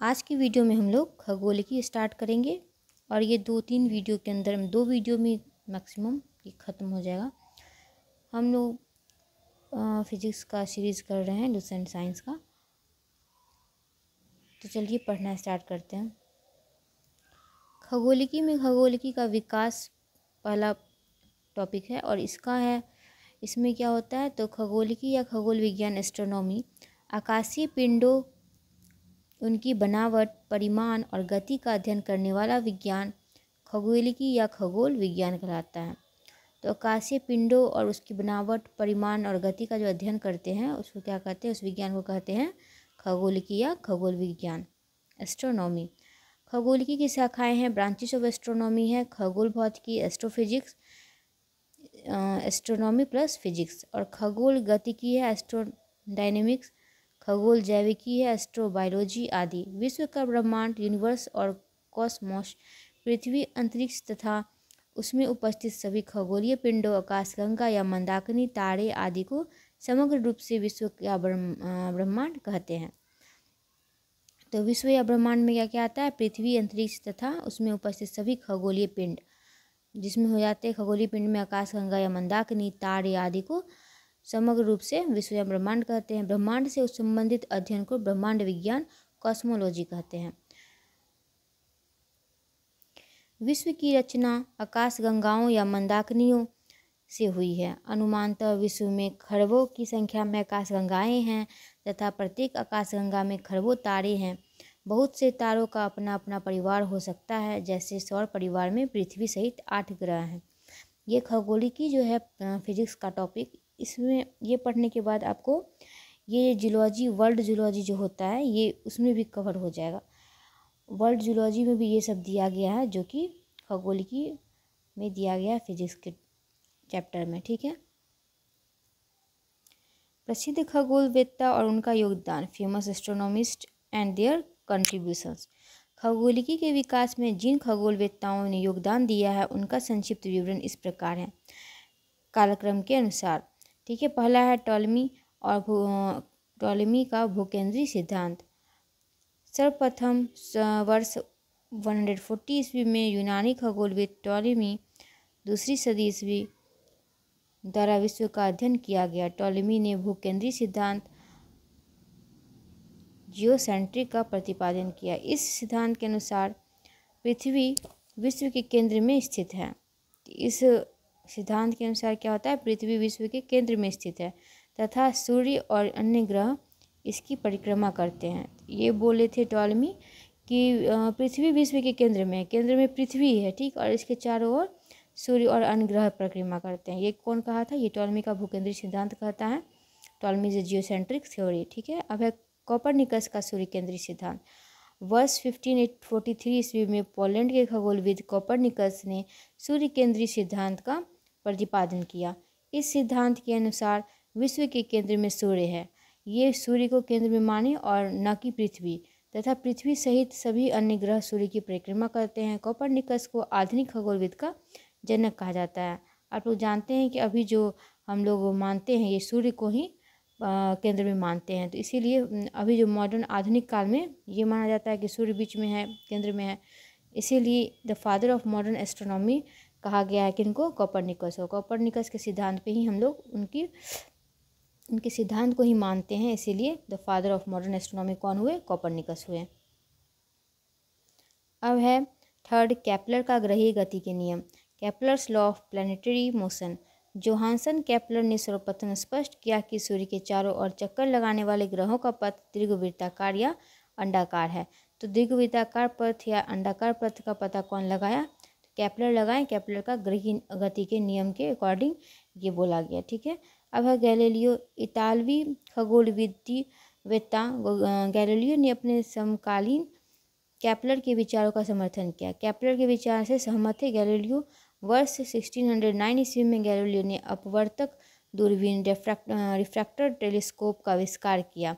आज की वीडियो में हम लोग खगोलिकी स्टार्ट करेंगे और ये 2-3 वीडियो के अंदर 2 वीडियो में मैक्सिमम ये ख़त्म हो जाएगा। हम लोग फिजिक्स का सीरीज़ कर रहे हैं, लुसेंट साइंस का। तो चलिए पढ़ना स्टार्ट करते हैं। खगोलिकी में खगोलिकी का विकास पहला टॉपिक है और इसमें क्या होता है, तो खगोलिकी या खगोल विज्ञान एस्ट्रोनॉमी आकाशीय पिंडों, उनकी बनावट, परिमाण और गति का अध्ययन करने वाला विज्ञान खगोलिकी या खगोल विज्ञान कहलाता है। तो आकाशीय पिंडों और उसकी बनावट, परिमाण और गति का जो अध्ययन करते हैं उसको क्या कहते हैं, उस विज्ञान को कहते हैं खगोलिकी या खगोल विज्ञान एस्ट्रोनॉमी। खगोलिकी की शाखाएं हैं, ब्रांचेस ऑफ एस्ट्रोनॉमी है खगोल भौतिकी, एस्ट्रोफिजिक्स, एस्ट्रोनॉमी प्लस फिजिक्स, और खगोल गतिकी है एस्ट्रोडायनेमिक्स, खगोल जैविकी है एस्ट्रोबायोलॉजी आदि। विश्व का ब्रह्मांड, यूनिवर्स और कॉस्मोस, पृथ्वी, अंतरिक्ष तथा उसमें उपस्थित सभी खगोलीय पिंडों, आकाशगंगा या मंदाकिनी, तारे आदि को समग्र रूप से विश्व का ब्रह्मांड कहते हैं। तो विश्व या ब्रह्मांड में क्या क्या आता है, पृथ्वी, अंतरिक्ष तथा उसमें उपस्थित सभी खगोलीय पिंड, जिसमें हो जाते हैं खगोलीय पिंड में आकाशगंगा या मंदाकिनी, तारे आदि को समग्र रूप से विश्व या ब्रह्मांड कहते हैं। ब्रह्मांड से उस संबंधित अध्ययन को ब्रह्मांड विज्ञान, कॉस्मोलॉजी कहते हैं। विश्व की रचना आकाशगंगाओं या मंदाकिनियों से हुई है। अनुमानतः विश्व में खरबों की संख्या में आकाशगंगाएं हैं तथा प्रत्येक आकाशगंगा में खरबों तारे हैं। बहुत से तारों का अपना अपना परिवार हो सकता है, जैसे सौर परिवार में पृथ्वी सहित 8 ग्रह हैं। ये खगोलिकी जो है फिजिक्स का टॉपिक, इसमें ये पढ़ने के बाद आपको ये जूलॉजी, वर्ल्ड जूलॉजी जो होता है ये उसमें भी कवर हो जाएगा। वर्ल्ड जूलॉजी में भी ये सब दिया गया है जो कि खगोलिकी में दिया गया है फिजिक्स के चैप्टर में, ठीक है। प्रसिद्ध खगोलवेत्ता और उनका योगदान, फेमस एस्ट्रोनॉमिस्ट एंड देयर कंट्रीब्यूशंस। खगोलिकी के विकास में जिन खगोलवेत्ताओं ने योगदान दिया है उनका संक्षिप्त विवरण इस प्रकार है कालक्रम के अनुसार, ठीक है। पहला है टॉलमी और टॉलमी का भूकेंद्री सिद्धांत। सर्वप्रथम वर्ष 140 ईस्वी में यूनानी खगोलविद टॉलमी, दूसरी सदी ईस्वी द्वारा विश्व का अध्ययन किया गया। टॉलमी ने भूकेंद्री सिद्धांत, जियोसेंट्रिक का प्रतिपादन किया। इस सिद्धांत के अनुसार पृथ्वी विश्व के केंद्र में स्थित है। इस सिद्धांत के अनुसार क्या होता है, पृथ्वी विश्व के केंद्र में स्थित है तथा सूर्य और अन्य ग्रह इसकी परिक्रमा करते हैं। ये बोले थे टॉलमी कि पृथ्वी विश्व के केंद्र में पृथ्वी है, ठीक, और इसके चारों ओर सूर्य और अन्य ग्रह परिक्रमा करते हैं। ये कौन कहा था, ये टॉलमी का भूकेंद्री सिद्धांत कहता है, टॉलमी इज जियोसेंट्रिक थ्योरी, ठीक है। अब है कोपरनिकस का सूर्य केंद्री सिद्धांत। वर्ष 1543 ईस्वी में पोलैंड के खगोलविद कोपरनिकस ने सूर्य केंद्री सिद्धांत का प्रतिपादन किया। इस सिद्धांत के अनुसार विश्व के केंद्र में सूर्य है, ये सूर्य को केंद्र में माने और न कि पृथ्वी, तथा पृथ्वी सहित सभी अन्य ग्रह सूर्य की परिक्रमा करते हैं। कोपरनिकस को आधुनिक खगोलविद का जनक कहा जाता है। आप लोग जानते हैं कि अभी जो हम लोग मानते हैं ये सूर्य को ही केंद्र में मानते हैं, तो इसीलिए अभी जो मॉडर्न आधुनिक काल में ये माना जाता है कि सूर्य बीच में है, केंद्र में है, इसीलिए the father of modern astronomy कहा गया है किनको, कोपरनिकस को। कोपरनिकस के सिद्धांत पे ही हम लोग उनके सिद्धांत को ही मानते हैं, इसीलिए the father of modern astronomy कौन हुए, कोपरनिकस हुए। अब है थर्ड, केपलर का ग्रहीय गति के नियम, Kepler's law of planetary motion. Johansson Kepler ने सर्वप्रथम स्पष्ट किया कि सूर्य के चारों ओर चक्कर लगाने वाले ग्रहों का पथ दीर्घवृत्ताकार या अंडाकार है। तो दीर्घवृत्ताकार पथ या अंडाकार पथ का पता कौन लगाया, तो केपलर लगाए। केपलर का ग्रहीय गति के नियम के अकॉर्डिंग ये बोला गया, ठीक है। अब है गैलीलियो, इतालवी खगोलविद्वेत्ता। गैलीलियो ने अपने समकालीन केपलर के विचारों का समर्थन किया। केपलर के विचार से सहमत थे गैलीलियो। वर्ष 1609 ईस्वी में गैलीलियो ने अपवर्तक दूरबीन रिफ्रैक्टर टेलीस्कोप का आविष्कार किया।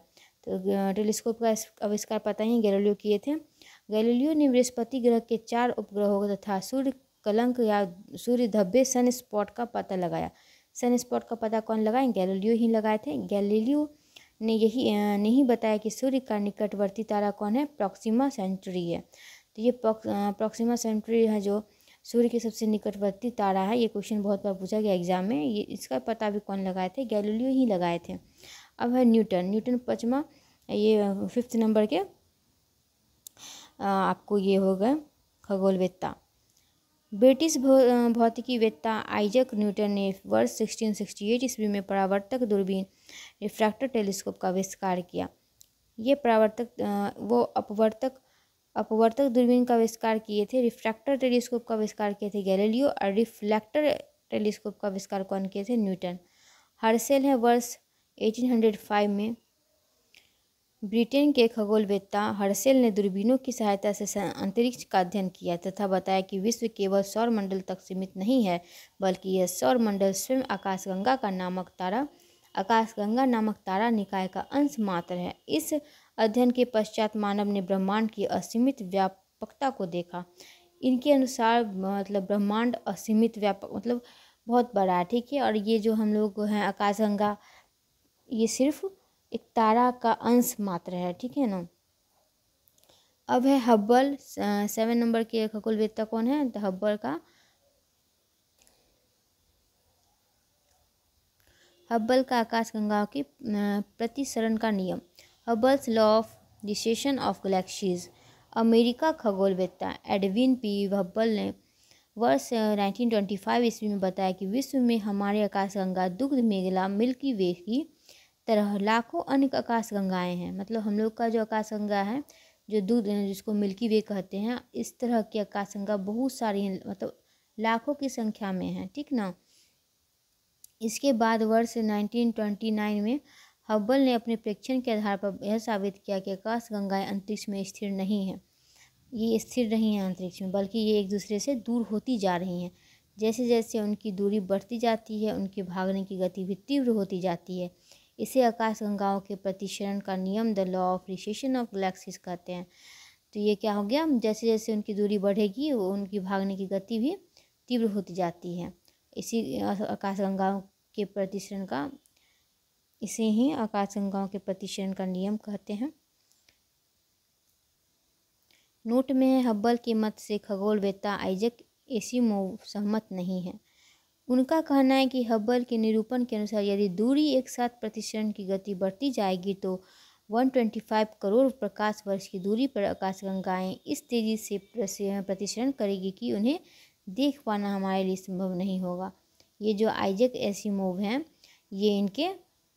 तो टेलीस्कोप का आविष्कार पता ही गैलीलियो किए थे। गैलीलियो ने बृहस्पति ग्रह के 4 उपग्रहों तथा सूर्य कलंक या सूर्य धब्बे सन स्पॉट का पता लगाया। सन स्पॉट का पता कौन लगाए, गैलीलियो ही लगाए थे। गैलीलियो ने यही नहीं बताया कि सूर्य का निकटवर्ती तारा कौन है, प्रॉक्सिमा सेंचुरी है। तो ये प्रॉक्सिमा सेंचुरी है जो सूर्य के सबसे निकटवर्ती तारा है। ये क्वेश्चन बहुत बार पूछा गया एग्जाम में। ये इसका पता भी कौन लगाए थे, गैलीलियो ही लगाए थे। अब है न्यूटन पाँचवा, ये 5th नंबर के आपको ये हो गए खगोलवेत्ता। ब्रिटिश भौतिकीवेत्ता आइजक न्यूटन ने वर्ष 1668 ईस्वी में परावर्तक दूरबीन रिफ्रैक्टर टेलीस्कोप का आविष्कार किया। ये अपवर्तक दूरबीन का आविष्कार किए थे। रिफ्रैक्टर टेलीस्कोप का आविष्कार किए थे गैलीलियो, और रिफ्लेक्टर टेलीस्कोप का आविष्कार कौन किए थे, न्यूटन। हर्सेल है वर्ष 1805 में। ब्रिटेन के खगोलवेत्ता हर्सेल ने दूरबीनों की सहायता से अंतरिक्ष का अध्ययन किया तथा बताया कि विश्व केवल सौर मंडल तक सीमित नहीं है, बल्कि यह सौर मंडल स्वयं आकाशगंगा नामक तारा निकाय का अंश मात्र है। इस अध्ययन के पश्चात मानव ने ब्रह्मांड की असीमित व्यापकता को देखा। इनके अनुसार मतलब ब्रह्मांड असीमित व्यापक मतलब बहुत बड़ा है, ठीक है। और ये जो हम लोग हैं आकाशगंगा, ये सिर्फ एक तारा का अंश मात्र है, ठीक है ना। अब है हब्बल, 7 नंबर के खगोलवेत्ता कौन है, तो हब्बल का आकाशगंगाओं की प्रतिसरण का नियम, Hubble's law of recession of galaxies. America खगोलवेत्ता एडविन पी हब्बल ने वर्ष 1925 ईस्वी में बताया कि विश्व में हमारे आकाशगंगा दुग्ध मेघला मिल्की वे की तरह लाखों अन्य आकाशगंगाएं हैं। मतलब हम लोग का जो आकाशगंगा है, जो दूध जिसको मिल्की वे कहते हैं, इस तरह की आकाशगंगा बहुत सारी हैं, मतलब लाखों की संख्या में है, ठीक ना। इसके बाद वर्ष 1929 में हब्बल ने अपने प्रेक्षण के आधार पर यह साबित किया कि आकाशगंगाएं अंतरिक्ष में स्थिर नहीं हैं। ये स्थिर नहीं है अंतरिक्ष में, बल्कि ये एक दूसरे से दूर होती जा रही हैं। जैसे जैसे उनकी दूरी बढ़ती जाती है, उनके भागने की गति भी तीव्र होती जाती है। इसे आकाशगंगाओं के प्रतिसरण का नियम, the law of recession of galaxies कहते हैं। तो ये क्या हो गया, जैसे जैसे उनकी दूरी बढ़ेगी उनकी भागने की गति भी तीव्र होती जाती है। आकाशगंगाओं के प्रतिसरण का नियम कहते हैं। नोट में है, हब्बल के मत से खगोलवेत्ता आइजक एसिमोव सहमत नहीं है। उनका कहना है कि हब्बल के निरूपण के अनुसार यदि दूरी एक साथ प्रतिसरण की गति बढ़ती जाएगी तो 125 करोड़ प्रकाश वर्ष की दूरी पर आकाशगंगाएं इस तेजी से प्रतिसरण करेगी कि उन्हें देख पाना हमारे लिए संभव नहीं होगा। ये जो आइजक एसिमोव हैं, ये इनके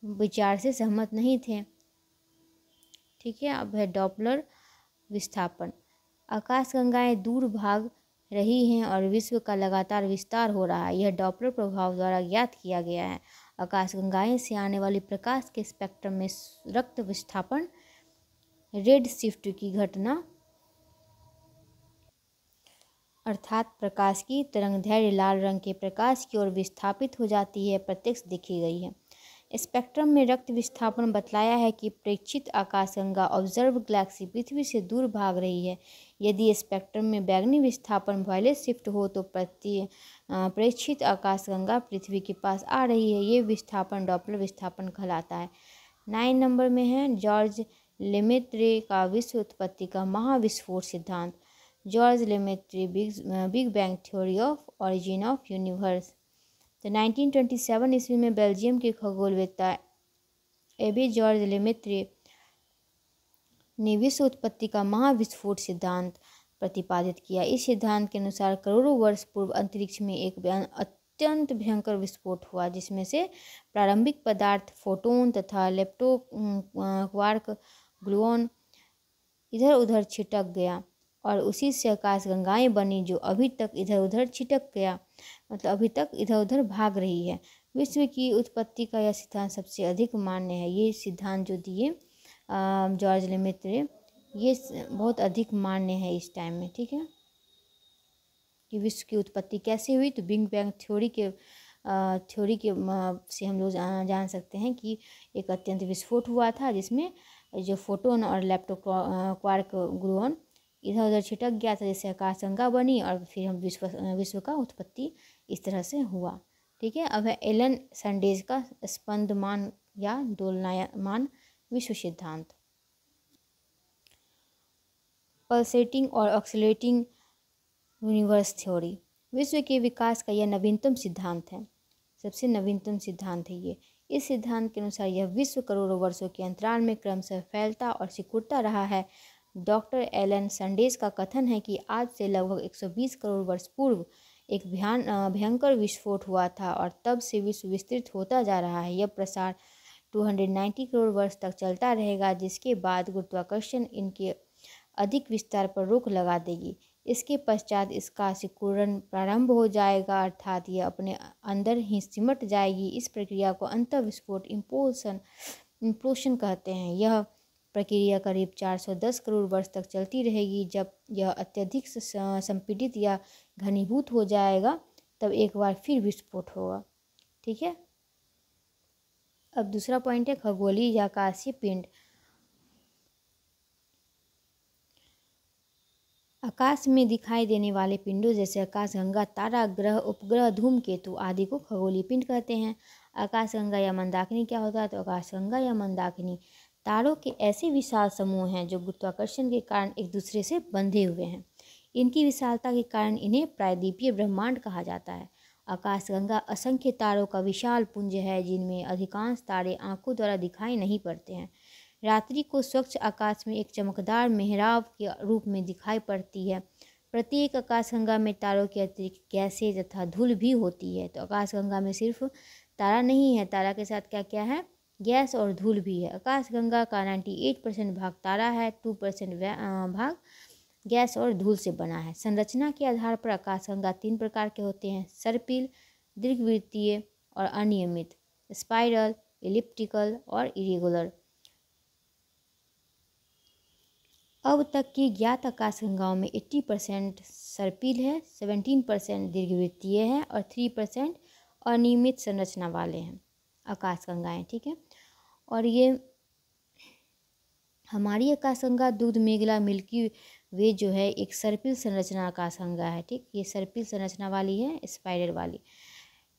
विचार से सहमत नहीं थे, ठीक है। अब है डॉपलर विस्थापन। आकाशगंगाएं दूर भाग रही हैं और विश्व का लगातार विस्तार हो रहा है, यह डॉपलर प्रभाव द्वारा ज्ञात किया गया है। आकाशगंगाएं से आने वाली प्रकाश के स्पेक्ट्रम में रक्त विस्थापन, रेड शिफ्ट की घटना, अर्थात प्रकाश की तरंगदैर्घ्य लाल रंग के प्रकाश की ओर विस्थापित हो जाती है, प्रत्यक्ष देखी गई है। स्पेक्ट्रम में रक्त विस्थापन बतलाया है कि प्रेक्षित आकाशगंगा ऑब्जर्व गैलेक्सी पृथ्वी से दूर भाग रही है। यदि स्पेक्ट्रम में बैंगनी विस्थापन वायलेट शिफ्ट हो तो प्रेक्षित आकाशगंगा पृथ्वी के पास आ रही है। ये विस्थापन डॉपलर विस्थापन कहलाता है। 9 नंबर में है जॉर्ज लेमेत्रे का विश्व उत्पत्ति का महाविस्फोट सिद्धांत। George Lemaître big bang theory of origin of universe. तो 1927 ईस्वी में बेल्जियम के खगोलवेत्ता एबे जॉर्ज लेमेत्रे ने विश्व उत्पत्ति का महाविस्फोट सिद्धांत प्रतिपादित किया। इस सिद्धांत के अनुसार करोड़ों वर्ष पूर्व अंतरिक्ष में एक अत्यंत भयंकर विस्फोट हुआ, जिसमें से प्रारंभिक पदार्थ फोटोन तथा लेप्टो क्वार्क ग्लूऑन इधर उधर छिटक गया और उसी से आकाशगंगाएं बनी, जो अभी तक इधर उधर छिटक गया, मतलब अभी तक इधर उधर भाग रही है। विश्व की उत्पत्ति का यह सिद्धांत सबसे अधिक मान्य है। ये सिद्धांत जो दिए जॉर्ज लेमेत्रे, ये बहुत अधिक मान्य है इस टाइम में, ठीक है। कि विश्व की उत्पत्ति कैसे हुई, तो बिग बैंग थ्योरी के से हम लोग जान सकते हैं कि एक अत्यंत विस्फोट हुआ था, जिसमें जो फोटोन और लेप्टो क्वार्क ग्लूऑन इधर उधर छिटक गया था, जैसे आकाशगंगा बनी और फिर हम विश्व का उत्पत्ति इस तरह से हुआ, ठीक है। अब है एलन संडेज का स्पंदमान या दोलनायमान विश्व सिद्धांत। पल्सेटिंग और ऑक्सीलेटिंग यूनिवर्स थ्योरी, विश्व के विकास का यह नवीनतम सिद्धांत है, सबसे नवीनतम सिद्धांत है ये। इस सिद्धांत के अनुसार यह विश्व करोड़ों वर्षों के अंतराल में क्रमशः फैलता और सिकुड़ता रहा है। डॉक्टर एलन संडेस का कथन है कि आज से लगभग 120 करोड़ वर्ष पूर्व एक भयंकर विस्फोट हुआ था और तब से विश्व विस्तृत होता जा रहा है। यह प्रसार 290 करोड़ वर्ष तक चलता रहेगा, जिसके बाद गुरुत्वाकर्षण इनके अधिक विस्तार पर रोक लगा देगी। इसके पश्चात इसका सिकुड़न प्रारंभ हो जाएगा, अर्थात यह अपने अंदर ही सिमट जाएगी। इस प्रक्रिया को अंतःविस्फोट इम्प्लोशन कहते हैं। यह प्रक्रिया करीब 410 करोड़ वर्ष तक चलती रहेगी। जब यह अत्यधिक संपीड़ित या घनीभूत हो जाएगा तब एक बार फिर विस्फोट होगा। ठीक है, अब दूसरा पॉइंट है खगोलीय या आकाशीय पिंड। आकाश में दिखाई देने वाले पिंडों जैसे आकाशगंगा, तारा, ग्रह, उपग्रह, धूमकेतु आदि को खगोलीय पिंड कहते हैं। आकाशगंगा या मंदाकिनी क्या होता है? तो आकाशगंगा या मंदाकिनी तारों के ऐसे विशाल समूह हैं जो गुरुत्वाकर्षण के कारण एक दूसरे से बंधे हुए हैं। इनकी विशालता के कारण इन्हें प्रायद्वीपीय ब्रह्मांड कहा जाता है। आकाशगंगा असंख्य तारों का विशाल पुंज है, जिनमें अधिकांश तारे आंखों द्वारा दिखाई नहीं पड़ते हैं। रात्रि को स्वच्छ आकाश में एक चमकदार मेहराब के रूप में दिखाई पड़ती है। प्रत्येक आकाशगंगा में तारों के अतिरिक्त गैसें तथा धूल भी होती है। तो आकाशगंगा में सिर्फ तारा नहीं है, तारा के साथ क्या क्या है? गैस और धूल भी है। आकाशगंगा का 98% भाग तारा है, 2% भाग गैस और धूल से बना है। संरचना के आधार पर आकाशगंगा 3 प्रकार के होते हैं: सर्पिल, दीर्घवृत्तीय और अनियमित, स्पाइरल, एलिप्टिकल और इरेगुलर। अब तक की ज्ञात आकाशगंगाओं में 80% सर्पिल है, 17% दीर्घवृत्तीय है और 3% अनियमित संरचना वाले हैं आकाशगंगाएं। ठीक है, और ये हमारी आकाशगंगा दूध मेघला मिल्की वे जो है एक सर्पिल संरचना आकाशगंगा है। ठीक, ये सर्पिल संरचना वाली है, स्पाइरल वाली।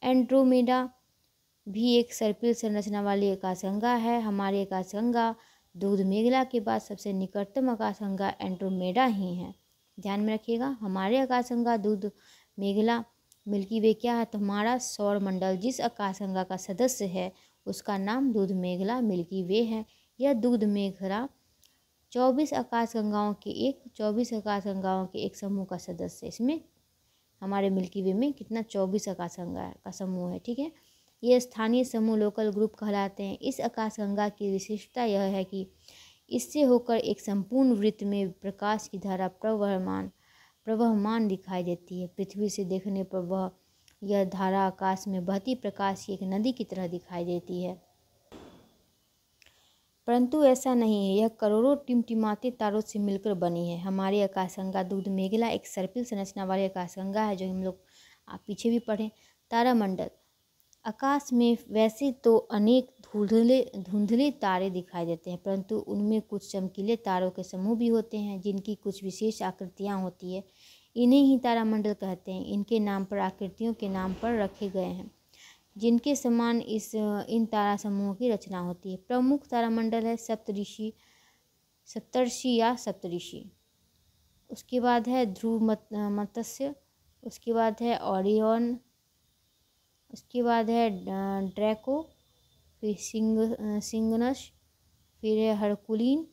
एंड्रोमेडा भी एक सर्पिल संरचना वाली आकाशगंगा है। हमारी आकाशगंगा दूध मेघला के बाद सबसे निकटतम आकाशगंगा एंड्रोमेडा ही है। ध्यान में रखिएगा, हमारे आकाशगंगा दूध मेघला मिल्की वे क्या है? तो हमारा सौर मंडल जिस आकाशगंगा का सदस्य है उसका नाम दूध मेघला मिल्की वे है। यह दूध मेघला 24 आकाशगंगाओं के एक समूह का सदस्य है। इसमें हमारे मिल्की वे में कितना 24 आकाशगंगा का समूह है। ठीक है, ये स्थानीय समूह लोकल ग्रुप कहलाते हैं। इस आकाशगंगा की विशेषता यह है कि इससे होकर एक संपूर्ण वृत्त में प्रकाश की धारा प्रवहमान दिखाई देती है। पृथ्वी से देखने पर यह धारा आकाश में बहती प्रकाश की एक नदी की तरह दिखाई देती है, परंतु ऐसा नहीं है। यह करोड़ों टिमटिमाते तारों से मिलकर बनी है। हमारी आकाशगंगा दूध मेघला एक सर्पिल संरचना वाली आकाशगंगा है, जो हम लोग आप पीछे भी पढ़ें। तारामंडल, आकाश में वैसे तो अनेक धुंधले तारे दिखाई देते हैं, परंतु उनमें कुछ चमकीले तारों के समूह भी होते हैं जिनकी कुछ विशेष आकृतियाँ होती है। इन्हें ही तारामंडल कहते हैं। इनके नाम पर आकृतियों के नाम पर रखे गए हैं जिनके समान इन तारा समूहों की रचना होती है। प्रमुख तारामंडल है सप्तर्षि या सप्तऋषि, उसके बाद है ध्रुव मत्स्य, उसके बाद है ओरियन, उसके बाद है ड्रैको, फिर सिंगनस, फिर है हरकुलिन,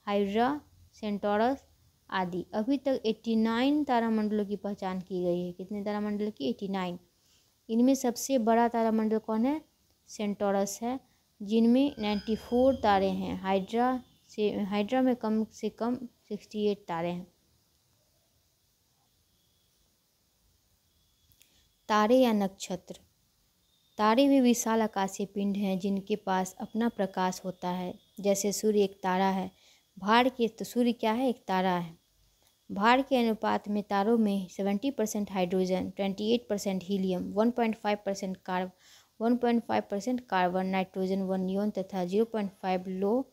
हाइड्रा, सेंटोरस आदि। अभी तक 89 तारामंडलों की पहचान की गई है। कितने तारामंडल की? 89। इनमें सबसे बड़ा तारामंडल कौन है? सेंटोरस है, जिनमें 94 तारे हैं। हाइड्रा में कम से कम 68 तारे हैं। तारे या नक्षत्र, तारे वे विशाल आकाशीय पिंड हैं जिनके पास अपना प्रकाश होता है। जैसे सूर्य एक तारा है। भार के तो सूर्य क्या है? एक तारा है। भार के अनुपात में तारों में 70% hydrogen, 28% helium, 1.5% carbon, nitrogen 1 neon तथा 0.5 लौह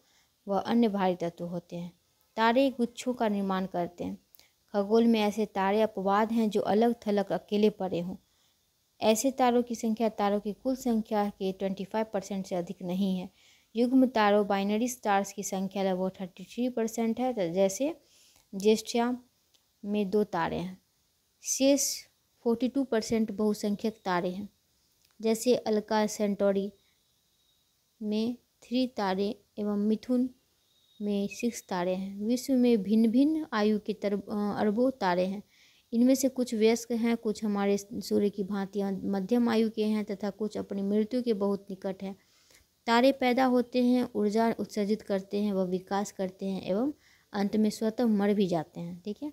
व अन्य भारी तत्व होते हैं। तारे गुच्छों का निर्माण करते हैं। खगोल में ऐसे तारे अपवाद हैं जो अलग थलग अकेले पड़े हों। ऐसे तारों की संख्या तारों की कुल संख्या के 25% से अधिक नहीं है। युग्म तारों बाइनरी स्टार्स की संख्या लगभग 33% है, तो जैसे ज्येष्ठा में 2 तारे हैं। शेष 42% बहुसंख्यक तारे हैं, जैसे अल्का सेंटोरी में 3 तारे एवं मिथुन में 6 तारे हैं। विश्व में भिन्न भिन्न आयु के अरबों तारे हैं। इनमें से कुछ वयस्क हैं, कुछ हमारे सूर्य की भांति मध्यम आयु के हैं तथा कुछ अपनी मृत्यु के बहुत निकट हैं। तारे पैदा होते हैं, ऊर्जा उत्सर्जित करते हैं, वह विकास करते हैं एवं अंत में स्वतः मर भी जाते हैं। ठीक है,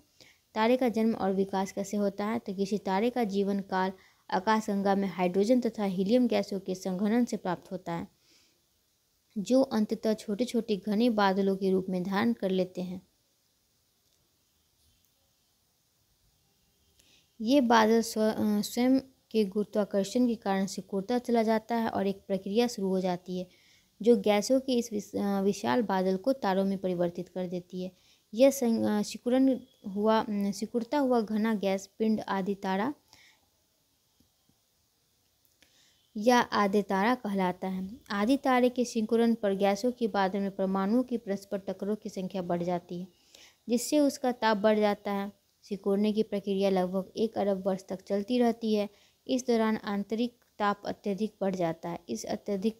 तारे का जन्म और विकास कैसे होता है? तो किसी तारे का जीवन काल आकाशगंगा में हाइड्रोजन तथा हीलियम गैसों के संघनन से प्राप्त होता है, जो अंततः छोटे छोटे घने बादलों के रूप में धारण कर लेते हैं। ये बादल स्वयं के गुरुत्वाकर्षण के कारण सिकुड़ता चला जाता है और एक प्रक्रिया शुरू हो जाती है जो गैसों के इस विशाल बादल को तारों में परिवर्तित कर देती है। यह सिकुड़ता हुआ घना गैस पिंड आदि तारा या आदि तारा कहलाता है। आदि तारे के सिकुड़न पर गैसों के बादल में परमाणुओं की परस्पर टक्करों की संख्या बढ़ जाती है, जिससे उसका ताप बढ़ जाता है। सिकुड़ने की प्रक्रिया लगभग 1 अरब वर्ष तक चलती रहती है। इस दौरान आंतरिक ताप अत्यधिक बढ़ जाता है। इस अत्यधिक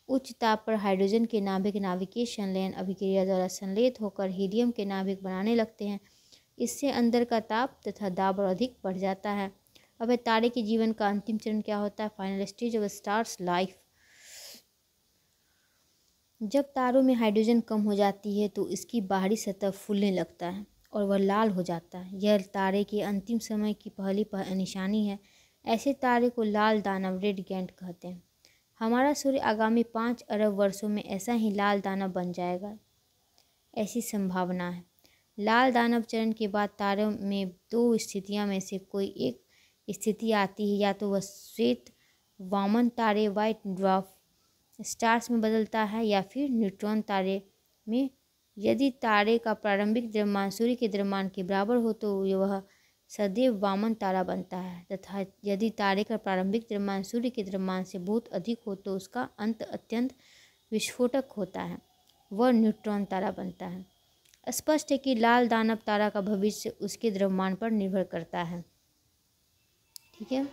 उच्च ताप पर हाइड्रोजन के नाभिक नाभिकीय संलयन अभिक्रिया द्वारा संलयित होकर हीलियम के नाभिक बनाने लगते हैं। इससे अंदर का ताप तथा दाब अधिक बढ़ जाता है। अब तारे के जीवन का अंतिम चरण क्या होता है? Final stage of stars life. जब तारों में हाइड्रोजन कम हो जाती है तो इसकी बाहरी सतह फूलने लगता है और वह लाल हो जाता है। यह तारे के अंतिम समय की पहली निशानी है। ऐसे तारे को लाल दानव रेड गैंट कहते हैं। हमारा सूर्य आगामी 5 अरब वर्षों में ऐसा ही लाल दानव बन जाएगा, ऐसी संभावना है। लाल दानव चरण के बाद तारों में 2 स्थितियां में से कोई एक स्थिति आती है, या तो वह श्वेत वामन तारे वाइट ड्वार्फ स्टार्स में बदलता है या फिर न्यूट्रॉन तारे में। यदि तारे का प्रारंभिक द्रव्यमान सूर्य के द्रव्यमान के बराबर हो तो वह सदैव वामन तारा बनता है, तथा यदि तारे का प्रारंभिक द्रव्यमान सूर्य के द्रव्यमान से बहुत अधिक हो तो उसका अंत अत्यंत विस्फोटक होता है, वह न्यूट्रॉन तारा बनता है। स्पष्ट है कि लाल दानव तारा का भविष्य उसके द्रव्यमान पर निर्भर करता है। ठीक है,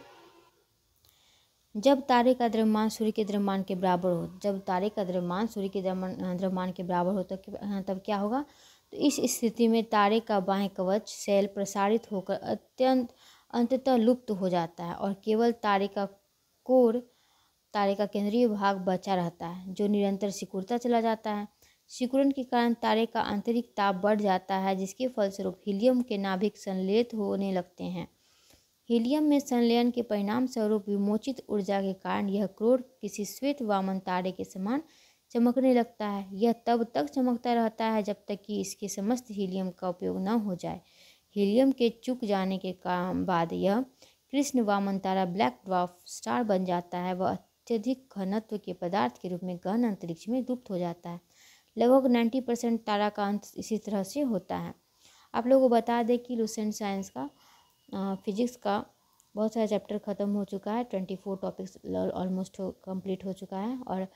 जब तारे का द्रव्यमान सूर्य के द्रव्यमान के बराबर हो, तब क्या होगा? तो इस स्थिति में तारे का बाह्य कवच सेल प्रसारित होकर अंततः लुप्त हो जाता है और केवल तारे का कोर, तारे का केंद्रीय भाग बचा रहता है, जो निरंतर सिकुड़ता चला जाता है। सिकुड़न के कारण तारे का आंतरिक ताप बढ़ जाता है, जिसके फलस्वरूप हीलियम के नाभिक संलयित होने लगते हैं। हीलियम में संलयन के परिणाम स्वरूप विमोचित ऊर्जा के कारण यह क्रोड किसी श्वेत वामन तारे के समान चमकने लगता है। यह तब तक चमकता रहता है जब तक कि इसके समस्त हीलियम का उपयोग न हो जाए। हीलियम के चुक जाने के बाद यह कृष्ण वामन तारा ब्लैक ड्वार्फ स्टार बन जाता है। वह अत्यधिक घनत्व के पदार्थ के रूप में गहन अंतरिक्ष में लुप्त हो जाता है। लगभग 90% तारा का अंत इसी तरह से होता है। आप लोगों को बता दें कि लुसेंट साइंस का फिजिक्स का बहुत सारा चैप्टर ख़त्म हो चुका है। 24 टॉपिक्स ऑलमोस्ट कंप्लीट हो चुका है और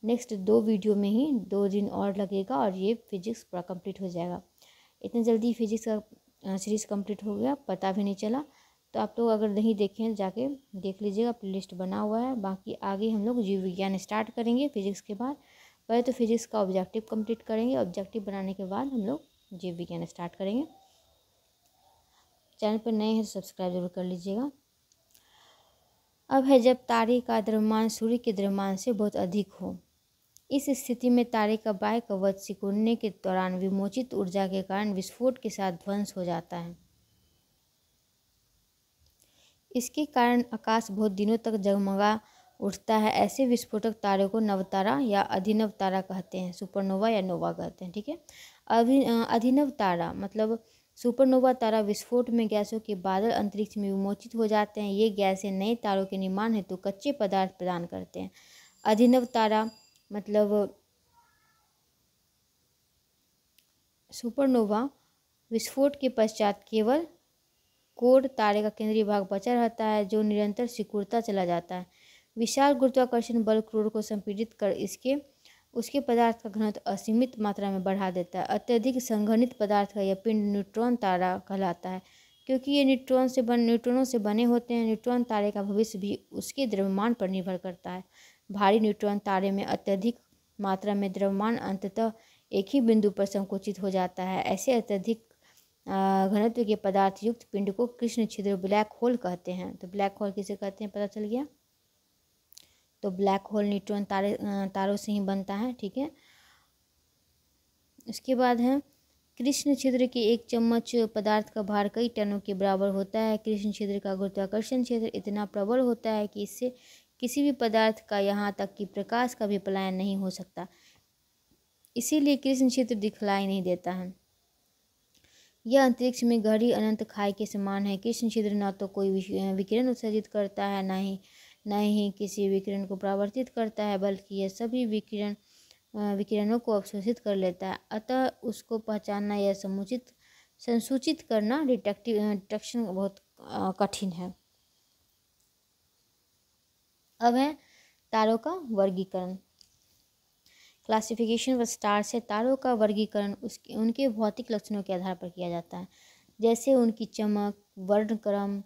नेक्स्ट 2 वीडियो में ही 2 दिन और लगेगा और ये फिजिक्स पूरा कंप्लीट हो जाएगा। इतनी जल्दी फिजिक्स का सीरीज़ कंप्लीट हो गया, पता भी नहीं चला। तो आप लोग अगर नहीं देखें जाके देख लीजिएगा, प्लेलिस्ट बना हुआ है। बाकी आगे हम लोग जीव विज्ञान स्टार्ट करेंगे फिजिक्स के बाद। पहले तो फिजिक्स का ऑब्जेक्टिव कंप्लीट करेंगे, ऑब्जेक्टिव बनाने के बाद हम लोग जीव विज्ञान स्टार्ट करेंगे। चैनल पर नए हैं तो सब्सक्राइब जरूर कर लीजिएगा। अब है जब तारे का द्रव्यमान सूर्य के द्रव्यमान से बहुत अधिक हो। इस स्थिति में तारे का बाह्य कवच सिकुड़ने के दौरान विमोचित ऊर्जा के कारण विस्फोट के साथ ध्वंस हो जाता है। इसके कारण आकाश बहुत दिनों तक जगमगा उठता है। ऐसे विस्फोटक तारे को नवतारा या अधिनव तारा कहते हैं, सुपरनोवा या नोवा कहते हैं। ठीक है, अधिनव तारा मतलब सुपरनोवा तारा विस्फोट में गैसों के बादल अंतरिक्ष में विमोचित हो जाते हैं। ये गैसें नए तारों के निर्माण हेतु कच्चे पदार्थ प्रदान करते हैं। अधिनव तारा मतलब सुपरनोवा विस्फोट के पश्चात केवल कोर, तारे का केंद्रीय भाग बचा रहता है, जो निरंतर सिकुड़ता चला जाता है। विशाल गुरुत्वाकर्षण बल क्रोड को संपीड़ित कर इसके उसके पदार्थ का घनत्व असीमित मात्रा में बढ़ा देता है। अत्यधिक संघनित पदार्थ का यह पिंड न्यूट्रॉन तारा कहलाता है, क्योंकि ये न्यूट्रॉनों से बने होते हैं। न्यूट्रॉन तारे का भविष्य भी उसके द्रव्यमान पर निर्भर करता है। भारी न्यूट्रॉन तारे में अत्यधिक मात्रा में द्रव्यमान अंततः एक ही बिंदु पर संकुचित हो जाता है। ऐसे अत्यधिक घनत्व के पदार्थ युक्त पिंड को कृष्ण छिद्र ब्लैक होल कहते हैं। तो ब्लैक होल किसे कहते हैं पता चल गया। तो ब्लैक होल न्यूट्रॉन तारों से ही बनता है, ठीक है। उसके बाद है कृष्ण छिद्र के एक चम्मच पदार्थ का भार कई टनों के बराबर होता है। कृष्ण छिद्र का गुरुत्वाकर्षण क्षेत्र इतना प्रबल होता है कि इससे किसी भी पदार्थ का यहाँ तक कि प्रकाश का भी पलायन नहीं हो सकता, इसीलिए कृष्ण छिद्र दिखलाई नहीं देता है। यह अंतरिक्ष में गहरी अनंत खाई के समान है। कृष्ण छिद्र न तो कोई विकिरण उत्सर्जित करता है, न ही किसी विकिरण को परावर्तित करता है, बल्कि यह सभी विकिरणों को अवशोषित कर लेता है। अतः उसको पहचानना या संसूचित करना डिटेक्शन बहुत कठिन है। अब है तारों का वर्गीकरण। क्लासिफिकेशन ऑफ स्टार्स है। तारों का वर्गीकरण उनके भौतिक लक्षणों के आधार पर किया जाता है, जैसे उनकी चमक, वर्णक्रम,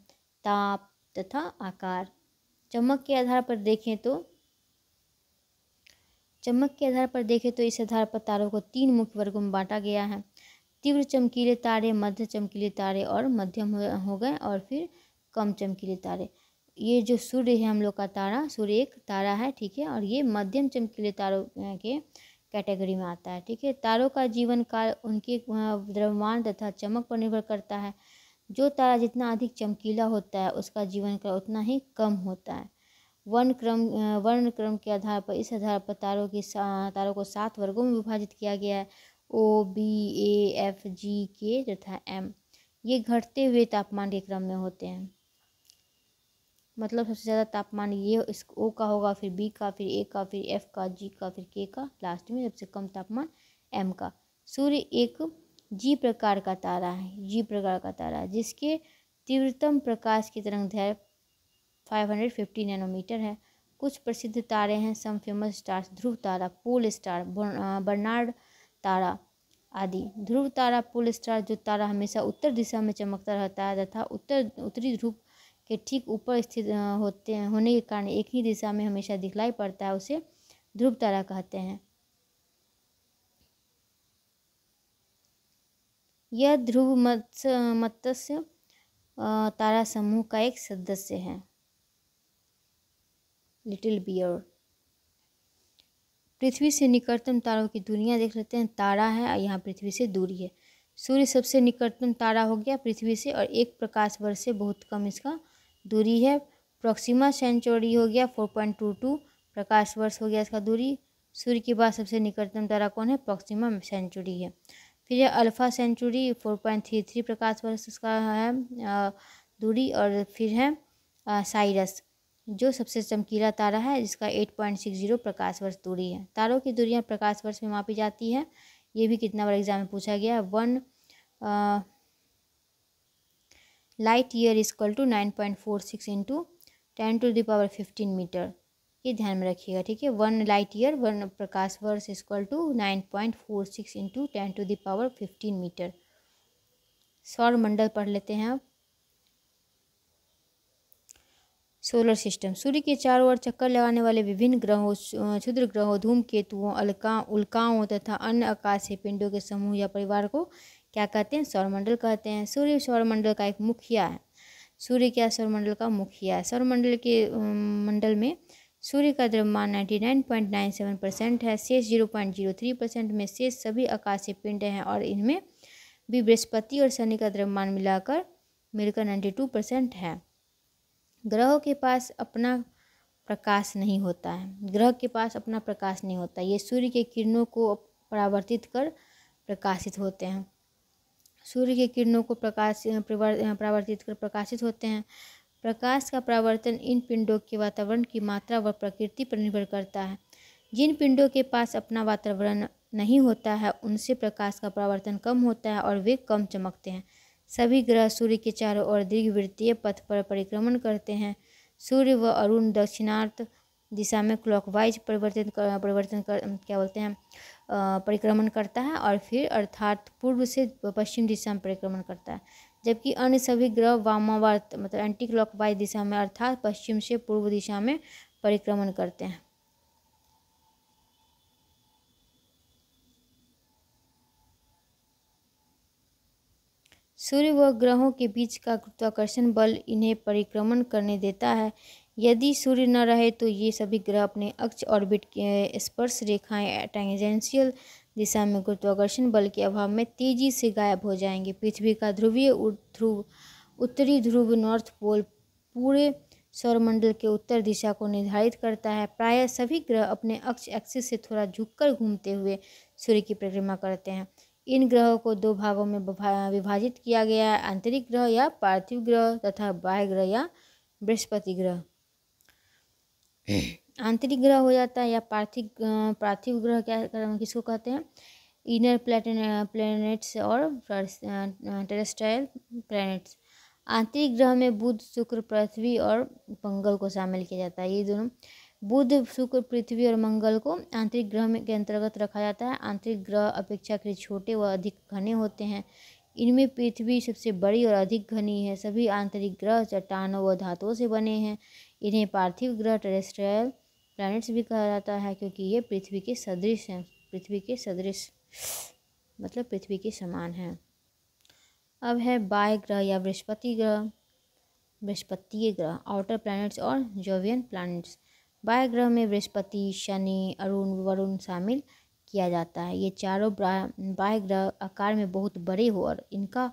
ताप तथा आकार। चमक के आधार पर देखें तो इस आधार पर तारों को 3 मुख्य वर्गों में बांटा गया है। तीव्र चमकीले तारे, मध्य चमकीले तारे और मध्यम हो गए, और फिर कम चमकीले तारे। ये जो सूर्य है हम लोग का तारा, सूर्य एक तारा है, ठीक है, और ये मध्यम चमकीले तारों के कैटेगरी में आता है, ठीक है। तारों का जीवन काल उनके द्रव्यमान तथा चमक पर निर्भर करता है। जो तारा जितना अधिक चमकीला होता है उसका जीवन काल उतना ही कम होता है। वर्णक्रम के आधार पर तारों को 7 वर्गों में विभाजित किया गया है। O, B, A, F, G, K तथा M। ये घटते हुए तापमान के क्रम में होते हैं। मतलब सबसे ज़्यादा तापमान ये इस O का होगा, फिर B का, फिर A का, फिर F का, G का, फिर K का, लास्ट में सबसे कम तापमान M का। सूर्य एक G प्रकार का तारा है, जिसके तीव्रतम प्रकाश की तरंगदैर्घ्य 550 नैनोमीटर है। कुछ प्रसिद्ध तारे हैं, सम फेमस स्टार्स, ध्रुव तारा, पोल स्टार, बर्नार्ड तारा आदि। ध्रुव तारा, पोल स्टार, जो तारा हमेशा उत्तर दिशा में चमकता रहता है तथा उत्तरी ध्रुव के ठीक ऊपर स्थित होने के कारण एक ही दिशा में हमेशा दिखलाई पड़ता है, उसे ध्रुव तारा कहते हैं। यह ध्रुव मत्स्य तारा समूह का एक सदस्य है। Little beer. पृथ्वी से निकटतम तारों की दूरियां देख लेते हैं। तारा है और यहाँ पृथ्वी से दूरी है। सूर्य सबसे निकटतम तारा हो गया पृथ्वी से, और 1 प्रकाश वर्ष से बहुत कम इसका दूरी है। प्रोक्सिमा सेंचुरी हो गया 4.22 प्रकाश वर्ष हो गया इसका दूरी। सूर्य के बाद सबसे निकटतम तारा कौन है? प्रोक्सिमा सेंचुरी है। फिर है अल्फा सेंचुरी 4.33 प्रकाश वर्ष इसका है दूरी। और फिर है साइरस, जो सबसे चमकीला तारा है, जिसका 8.60 प्रकाश वर्ष दूरी है। तारों की दूरियां प्रकाश वर्ष में मापी जाती है। ये भी कितना बार एग्जाम में पूछा गया है। 1 light year equal to 9.46 into 10⁻15 metre. ये ध्यान में रखिएगा, ठीक है। 1 लाइट ईयर 1 प्रकाश वर्ष इक्वल टू 9.46 इंटू 10⁻15 मीटर। सौर मंडल पढ़ लेते हैं अब। Solar system. सूर्य के चारों ओर चक्कर लगाने वाले विभिन्न ग्रहों, क्षुद्र ग्रहों, धूमकेतुओं, उल्काओं तथा अन्य आकाशीय पिंडों के समूह या परिवार को क्या कहते हैं? सौरमंडल कहते हैं। सूर्य सौरमंडल का एक मुखिया है। सूर्य क्या सौरमंडल का मुखिया है? सौरमंडल के मंडल में सूर्य का द्रव्यमान 99.97% है। शेष 0.03% में शेष सभी आकाशीय पिंड हैं, और इनमें भी बृहस्पति और शनि का द्रव्यमान मिलकर 92% है। ग्रहों के पास अपना प्रकाश नहीं होता है। ये सूर्य के किरणों को परावर्तित कर प्रकाशित होते हैं। प्रकाश का परावर्तन इन पिंडों के वातावरण की मात्रा व प्रकृति पर निर्भर करता है। जिन पिंडों के पास अपना वातावरण नहीं होता है, उनसे प्रकाश का परावर्तन कम होता है और वे कम चमकते हैं। सभी ग्रह सूर्य के चारों ओर दीर्घवृत्तीय पथ पर परिक्रमण करते हैं। सूर्य व अरुण दक्षिणार्थ दिशा में क्लॉकवाइज क्या बोलते हैं परिक्रमण करता है, और फिर अर्थात पूर्व से पश्चिम दिशा में परिक्रमण करता है। जबकि अन्य सभी ग्रह वामावर्त मतलब एंटी क्लॉकवाइज दिशा में अर्थात पश्चिम से पूर्व दिशा में परिक्रमण करते हैं। सूर्य व ग्रहों के बीच का गुरुत्वाकर्षण बल इन्हें परिक्रमण करने देता है। यदि सूर्य न रहे तो ये सभी ग्रह अपने अक्ष ऑर्बिट के स्पर्श रेखाएं टैंजेंशियल दिशा में गुरुत्वाकर्षण बल के अभाव में तेजी से गायब हो जाएंगे। पृथ्वी का ध्रुवीय ध्रुव उत्तरी ध्रुव नॉर्थ पोल पूरे सौरमंडल के उत्तर दिशा को निर्धारित करता है। प्रायः सभी ग्रह अपने अक्ष एक्सिस से थोड़ा झुककर घूमते हुए सूर्य की परिक्रमा करते हैं। इन ग्रहों को दो भागों में विभाजित किया गया है, आंतरिक ग्रह या पार्थिव ग्रह तथा बाह्य ग्रह या बृहस्पति ग्रह। आंतरिक ग्रह हो जाता है या पार्थिव ग्रह क्या किसको कहते हैं, इनर प्लैनेट्स और टेरेस्ट्रियल प्लैनेट्स। आंतरिक ग्रह में बुध शुक्र पृथ्वी और मंगल को शामिल किया जाता है। ये दोनों बुध शुक्र पृथ्वी और मंगल को आंतरिक ग्रह के अंतर्गत रखा जाता है। आंतरिक ग्रह अपेक्षाकृत छोटे व अधिक घने होते हैं। इनमें पृथ्वी सबसे बड़ी और अधिक घनी है। सभी आंतरिक ग्रह चट्टानों व धातुओं से बने हैं। इन्हें पार्थिव ग्रह टेरेस्ट्रियल प्लैनेट्स भी कहा जाता है क्योंकि ये पृथ्वी के सदृश हैं। पृथ्वी के सदृश मतलब पृथ्वी के समान हैं। अब है बाह्य ग्रह या बृहस्पति ग्रह, बृहस्पतीय ग्रह, आउटर प्लैनेट्स और जोवियन प्लैनेट्स। बाह्य ग्रह में बृहस्पति, शनि, अरुण, वरुण शामिल किया जाता है। ये चारों बाह्य ग्रह आकार में बहुत बड़े हो और इनका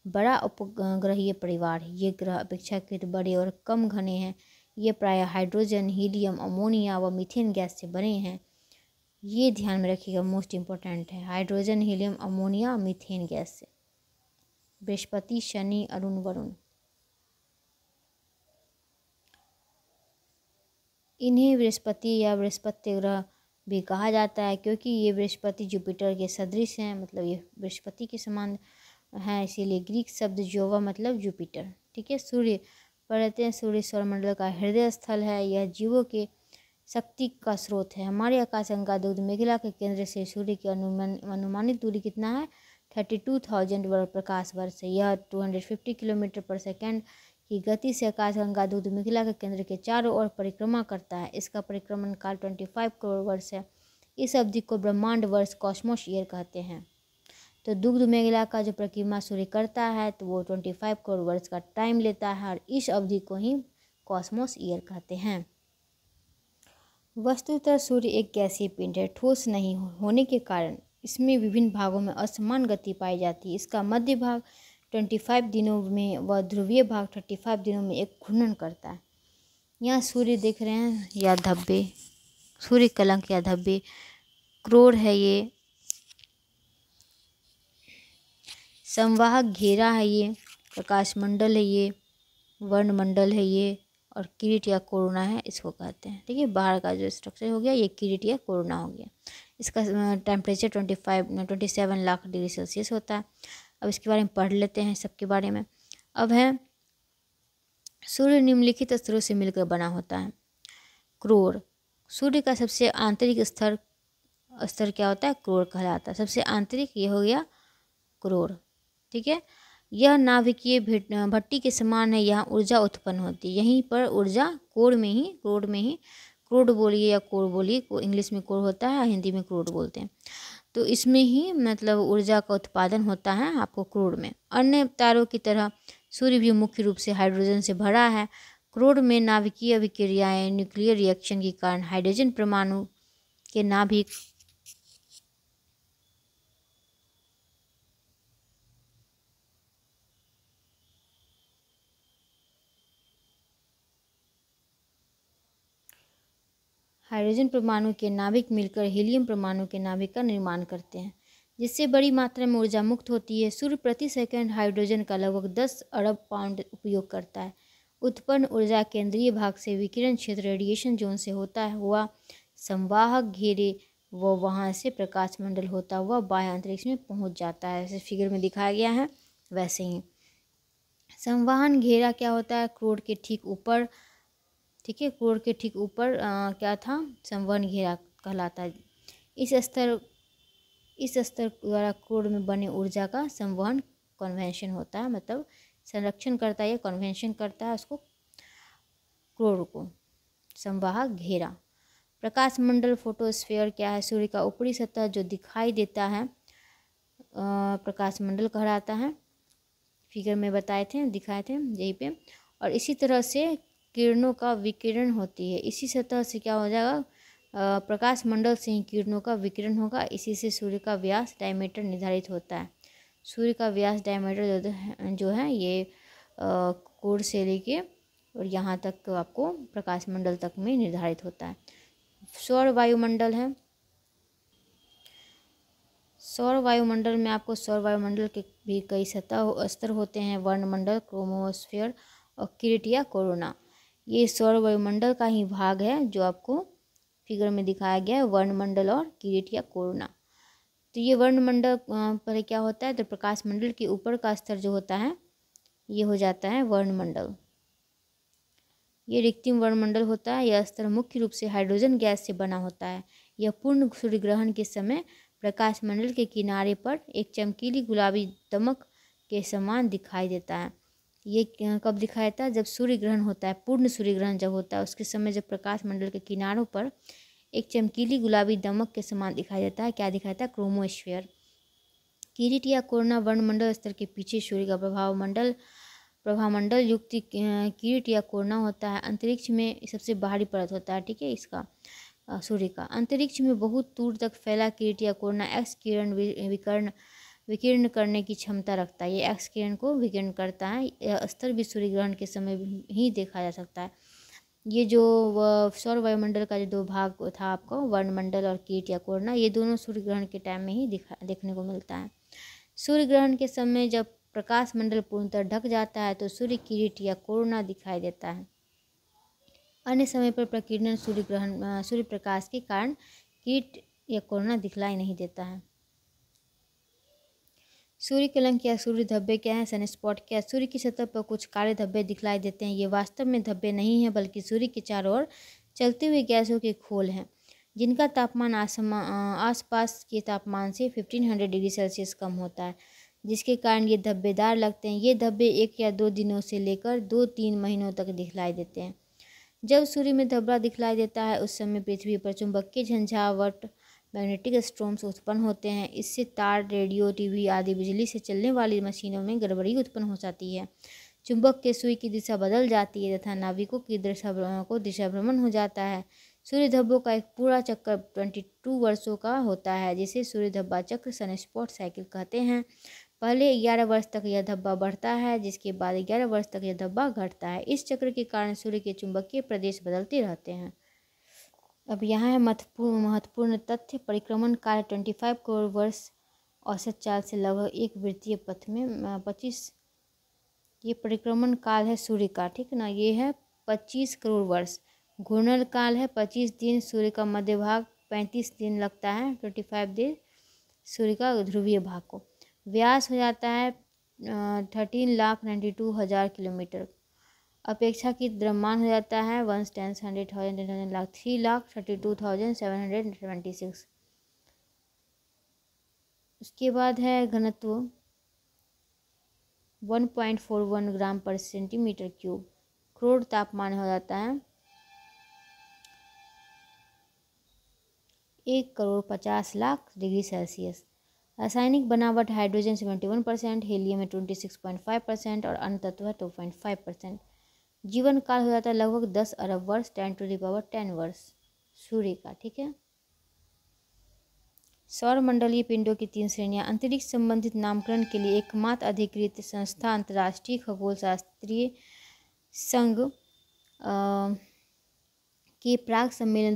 बड़ा उपग्रहीय परिवार है। ये ग्रह अपेक्षाकृत बड़े और कम घने हैं। ये प्रायः हाइड्रोजन, हीलियम, अमोनिया व मीथेन गैस से बने हैं। ये ध्यान में रखिएगा, मोस्ट इम्पोर्टेंट है, hydrogen, helium, ammonia, methane gas से। बृहस्पति, शनि, अरुण, वरुण। इन्हें बृहस्पति या बृहस्पति ग्रह भी कहा जाता है क्योंकि ये बृहस्पति जुपिटर के सदृश हैं, मतलब ये बृहस्पति के समान हैं, इसीलिए ग्रीक शब्द जोवा मतलब जुपिटर। ठीक है। सूर्य पर रहते हैं। सूर्य सौरमंडल का हृदय स्थल है। यह जीवों के शक्ति का स्रोत है। हमारे आकाशगंगा दूध मेघला के केंद्र से सूर्य की अनुमानित दूरी कितना है, 32,000 वर्ग प्रकाश वर्ष है। यह 250 किलोमीटर पर सेकेंड की गति से आकाशगंगा दूध मेघला के केंद्र के चारों ओर परिक्रमा करता है। इसका परिक्रमण काल 25 करोड़ वर्ष है। इस अवधि को ब्रह्मांड वर्ष कॉस्मोस ईयर कहते हैं। तो दूध मेघला का जो परिक्रमा सूर्य करता है तो वो 25 करोड़ वर्ष का टाइम लेता है और इस अवधि को ही कॉस्मोस ईयर कहते हैं। वस्तुतः सूर्य एक गैसीय पिंड है। ठोस नहीं होने के कारण इसमें विभिन्न भागों में असमान गति पाई जाती है। इसका मध्य भाग 25 दिनों में व ध्रुवीय भाग 35 दिनों में एक घूर्णन करता है। यहाँ सूर्य देख रहे हैं या धब्बे, सूर्य कलंक या धब्बे, क्रोर है ये, संवाहक घेरा है ये, प्रकाश मंडल है ये, वर्णमंडल है ये, और किरीट या कोरोना है, इसको कहते हैं। ठीक है। बाहर का जो स्ट्रक्चर हो गया ये किरीट या कोरोना हो गया। इसका टेम्परेचर 27 लाख डिग्री सेल्सियस होता है। अब इसके बारे में पढ़ लेते हैं सबके बारे में। अब है सूर्य निम्नलिखित स्तरों से मिलकर बना होता है। क्रोर, सूर्य का सबसे आंतरिक स्तर क्या होता है, क्रोर कहलाता है। सबसे आंतरिक ये हो गया क्रोर। ठीक है। यह नाभिकीय भट्टी के समान है। यहाँ ऊर्जा उत्पन्न होती है। यहीं पर ऊर्जा क्रोर में ही क्रोड बोलिए या कोर बोलिए, इंग्लिश में कोर होता है, हिंदी में क्रोड बोलते हैं। तो इसमें ही मतलब ऊर्जा का उत्पादन होता है आपको क्रोड में। अन्य तारों की तरह सूर्य भी मुख्य रूप से हाइड्रोजन से भरा है। क्रोड में नाभिकीय अभिक्रियाएं न्यूक्लियर रिएक्शन के कारण हाइड्रोजन परमाणु के नाभिक मिलकर हीलियम परमाणु के नाभिक का निर्माण करते हैं, जिससे बड़ी मात्रा में ऊर्जा मुक्त होती है। सूर्य प्रति सेकंड हाइड्रोजन का लगभग 10 अरब पाउंड उपयोग करता है। उत्पन्न ऊर्जा केंद्रीय भाग से विकिरण क्षेत्र रेडिएशन जोन से होता हुआ संवाहक घेरे व वहाँ से प्रकाश मंडल होता हुआ बाह्य अंतरिक्ष में पहुँच जाता है। जैसे फिगर में दिखाया गया है वैसे ही। संवहन घेरा क्या होता है, क्रोड के ठीक ऊपर ठीक है। क्रोड के ठीक ऊपर क्या था, संवहन घेरा कहलाता है। इस स्तर द्वारा क्रोड में बने ऊर्जा का संवहन कन्वेंशन होता है, मतलब संरक्षण करता है या कन्वेंशन करता है उसको, क्रोड को। संवाहक घेरा। प्रकाश मंडल फोटोस्फीयर क्या है, सूर्य का ऊपरी सतह जो दिखाई देता है प्रकाश मंडल कहलाता है। फिगर में बताए थे, दिखाए थे यहीं पे। और इसी तरह से किरणों का विकिरण होती है, इसी सतह से क्या हो जाएगा, प्रकाश मंडल से ही किरणों का विकिरण होगा। इसी से सूर्य का व्यास डायमीटर निर्धारित होता है। सूर्य का व्यास डायमीटर जो है ये कोर से लेके और यहाँ तक तो आपको प्रकाश मंडल तक में निर्धारित होता है। सौर वायुमंडल है। सौर वायुमंडल में आपको सौर वायुमंडल के भी कई सतह स्तर होते हैं, वर्णमंडल, क्रोमोस्फीयर और किरीट या कोरोना। ये सौर वायुमंडल का ही भाग है जो आपको फिगर में दिखाया गया है, वर्णमंडल और किरीट या कोरोना। तो ये वर्णमंडल पर क्या होता है, तो प्रकाश मंडल के ऊपर का स्तर जो होता है ये हो जाता है वर्णमंडल। ये रिक्तिम वर्णमंडल होता है। यह स्तर मुख्य रूप से हाइड्रोजन गैस से बना होता है। यह पूर्ण सूर्य ग्रहण के समय प्रकाश मंडल के किनारे पर एक चमकीली गुलाबी दमक के समान दिखाई देता है। ये कब दिखाई देता है, जब सूर्य ग्रहण होता है, पूर्ण सूर्य ग्रहण जब होता है उसके समय जब प्रकाश मंडल के किनारों पर एक चमकीली गुलाबी दमक के समान दिखाई देता है। क्या दिखाई देता है, क्रोमोस्फीयर। किरीट या कोरोना वर्णमंडल स्तर के पीछे सूर्य का प्रभामंडल युक्त किरीट या कोरोना होता है। अंतरिक्ष में सबसे बाहरी परत होता है, ठीक है, इसका सूर्य का। अंतरिक्ष में बहुत दूर तक फैला किरीट या कोरोना एक्स किरण विकिरण करने की क्षमता रखता है। ये एक्स किरण को विकिरण करता है। यह स्तर भी सूर्य ग्रहण के समय ही देखा जा सकता है। ये जो सौर वायुमंडल का जो दो भाग था आपको, वर्णमंडल और किरीट या कोरोना, ये दोनों सूर्य ग्रहण के टाइम में ही देखने को मिलता है। सूर्य ग्रहण के समय जब प्रकाश मंडल पूर्णतः ढक जाता है तो सूर्य किरीट या कोरोना दिखाई देता है। अन्य समय पर प्रकीर्णन सूर्य प्रकाश के कारण किरीट या कोरोना दिखलाई नहीं देता है। सूर्य कलंक या सूर्य धब्बे क्या है, सनस्पॉट क्या है। सूर्य की सतह पर कुछ काले धब्बे दिखलाई देते हैं। ये वास्तव में धब्बे नहीं हैं बल्कि सूर्य के चारों ओर चलती हुई गैसों के खोल हैं, जिनका तापमान आसपास के तापमान से 1500 डिग्री सेल्सियस कम होता है, जिसके कारण ये धब्बेदार लगते हैं। ये धब्बे 1 या 2 दिनों से लेकर 2-3 महीनों तक दिखलाई देते हैं। जब सूर्य में धब्बा दिखलाई देता है उस समय पृथ्वी पर चुंबकीय झंझावाट, मैग्नेटिक स्टॉर्म्स उत्पन्न होते हैं। इससे तार, रेडियो, टीवी आदि बिजली से चलने वाली मशीनों में गड़बड़ी उत्पन्न हो जाती है। चुंबक के सुई की दिशा बदल जाती है तथा नाविकों की दिशा भ्रमण हो जाता है। सूर्य धब्बों का एक पूरा चक्कर 22 वर्षों का होता है, जिसे सूर्य धब्बा चक्र सनस्पॉट साइकिल कहते हैं। पहले 11 वर्ष तक यह धब्बा बढ़ता है, जिसके बाद 11 वर्ष तक यह धब्बा घटता है। इस चक्र के कारण सूर्य के चुंबकीय प्रदेश बदलते रहते हैं। अब यहाँ है महत्वपूर्ण तथ्य। परिक्रमण काल 25 करोड़ वर्ष औसत चाल से लगभग एक वृत्तीय पथ में 25, ये परिक्रमण काल है सूर्य का, ठीक है ना। ये है 25 करोड़ वर्ष। घूर्णन काल है 25 दिन। सूर्य का मध्य भाग 35 दिन लगता है, 25 दिन सूर्य का ध्रुवीय भाग को। व्यास हो जाता है 13,92,000 किलोमीटर। अपेक्षाकृत द्रव्यमान हो जाता है 1 10 100,000 10,000 लाख 3,32,776। उसके बाद है घनत्व 1.41 ग्राम पर सेंटीमीटर क्यूब। क्रोड तापमान हो जाता है 1,50,00,000 डिग्री सेल्सियस। रासायनिक बनावट हाइड्रोजन 71%, हीलियम में 26.5% और अन्य तत्व है 2.5%। जीवन काल हो जाता है लगभग 10 अरब वर्ष, 10⁻10 वर्ष सूर्य का, ठीक है। सौर मंडलीय पिंडों की 3 श्रेणियां। अंतरिक्ष संबंधित नामकरण के लिए एकमात्र अधिकृत संस्था अंतर्राष्ट्रीय खगोल शास्त्रीय संघ के प्राग सम्मेलन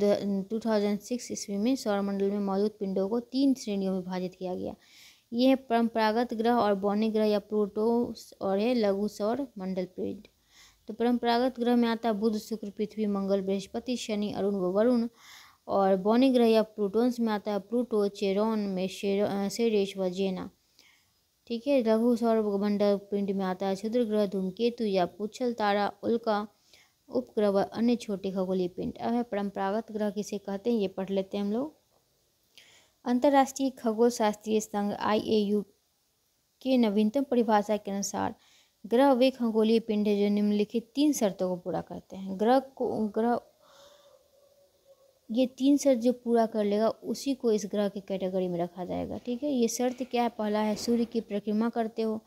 2006 ईस्वी में सौरमंडल में मौजूद पिंडों को 3 श्रेणियों में विभाजित किया गया। ये है परंपरागत ग्रह और बौने ग्रह या प्लूटो, और है लघु सौर मंडल पिंड। तो परंपरागत ग्रह में आता है बुध, शुक्र, पृथ्वी, मंगल, बृहस्पति, शनि, अरुण व वरुण। और बौने ग्रह या प्लूटोन्स में आता है प्लूटो, चेरॉन में सेरेस व जेना, ठीक है। लघु सौर मंडल पिंड में आता है क्षुद्र ग्रह, धूमकेतु या पुच्छल तारा, उल्का उपग्रह व अन्य छोटे खगोलीय पिंड। अब है परंपरागत ग्रह किसे कहते हैं, ये पढ़ लेते हैं हम लोग। अंतर्राष्ट्रीय खगोल शास्त्रीय संघ IAU के नवीनतम परिभाषा के अनुसार ग्रह वे खगोलीय पिंड है जो निम्नलिखित 3 शर्तों को पूरा करते हैं। ग्रह ये 3 शर्त जो पूरा कर लेगा उसी को इस ग्रह की कैटेगरी में रखा जाएगा। ठीक है, ये शर्त क्या है? पहला है सूर्य की परिक्रमा करते हो।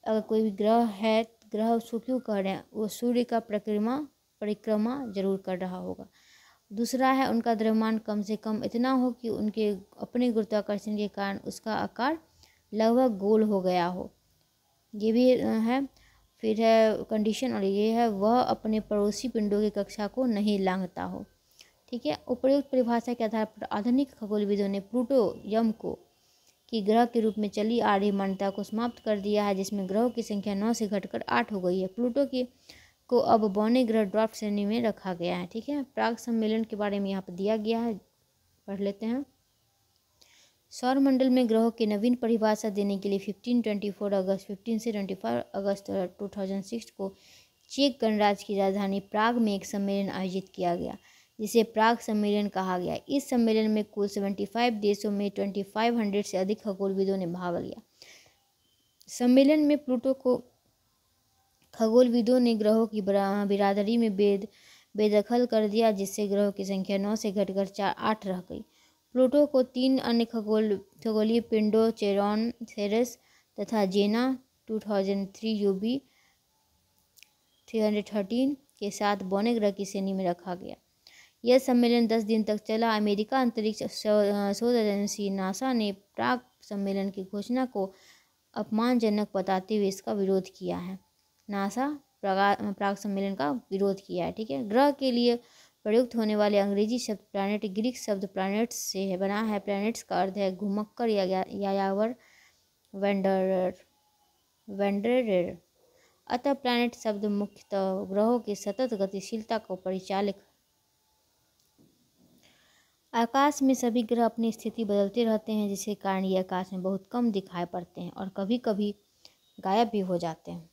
अगर कोई भी ग्रह है, ग्रह उसको क्यों कह रहे हैं, वो सूर्य का परिक्रमा जरूर कर रहा होगा। दूसरा है उनका द्रव्यमान कम से कम इतना हो कि उनके अपने गुरुत्वाकर्षण के कारण उसका आकार लगभग गोल हो गया हो, ये भी है। फिर है कंडीशन, और ये है वह अपने पड़ोसी पिंडों की कक्षा को नहीं लांघता हो। ठीक है, उपयुक्त परिभाषा के आधार पर आधुनिक खगोलविदों ने प्लूटो यम को की ग्रह के रूप में चली आ रही मान्यता को समाप्त कर दिया है, जिसमें ग्रहों की संख्या 9 से घटकर 8 हो गई है। प्लूटो को अब बौने ग्रह ड्वार्फ श्रेणी में रखा गया है। ठीक है, प्राग सम्मेलन के बारे में यहाँ पर दिया गया है, पढ़ लेते हैं। सौरमंडल में ग्रहों की नवीन परिभाषा देने के लिए 15 से 25 अगस्त 2006 को चेक गणराज्य की राजधानी प्राग में एक सम्मेलन आयोजित किया गया, जिसे प्राग सम्मेलन कहा गया। इस सम्मेलन में कुल 75 देशों में 2500 से अधिक खगोलविदों ने भाग लिया। सम्मेलन में प्लूटो को खगोलविदों ने ग्रहों की बिरादरी में बेदखल कर दिया, जिससे ग्रहों की संख्या 9 से घटकर 8 रह गई। प्लूटो को 3 अन्य खगोलीय पिंडों चेरॉन, सेरेस तथा जेना 2003 UB 313 के साथ बौने ग्रह की श्रेणी में रखा गया। यह सम्मेलन 10 दिन तक चला। अमेरिका अंतरिक्ष शोध एजेंसी नासा ने प्राग सम्मेलन की घोषणा को अपमानजनक बताते हुए इसका विरोध किया है। नासा प्राग सम्मेलन का विरोध किया है। ठीक है, ग्रह के लिए प्रयुक्त होने वाले अंग्रेजी शब्द प्लैनेट ग्रीक शब्द प्लैनेट्स से बना है। प्लैनेट्स का अर्थ है घुमक्कर, यायावर, वेंडरेर। अतः प्लैनेट शब्द मुख्यतः ग्रहों की सतत गतिशीलता को परिचालित। आकाश में सभी ग्रह अपनी स्थिति बदलते रहते हैं, जिसके कारण ये आकाश में बहुत कम दिखाई पड़ते हैं और कभी कभी गायब भी हो जाते हैं।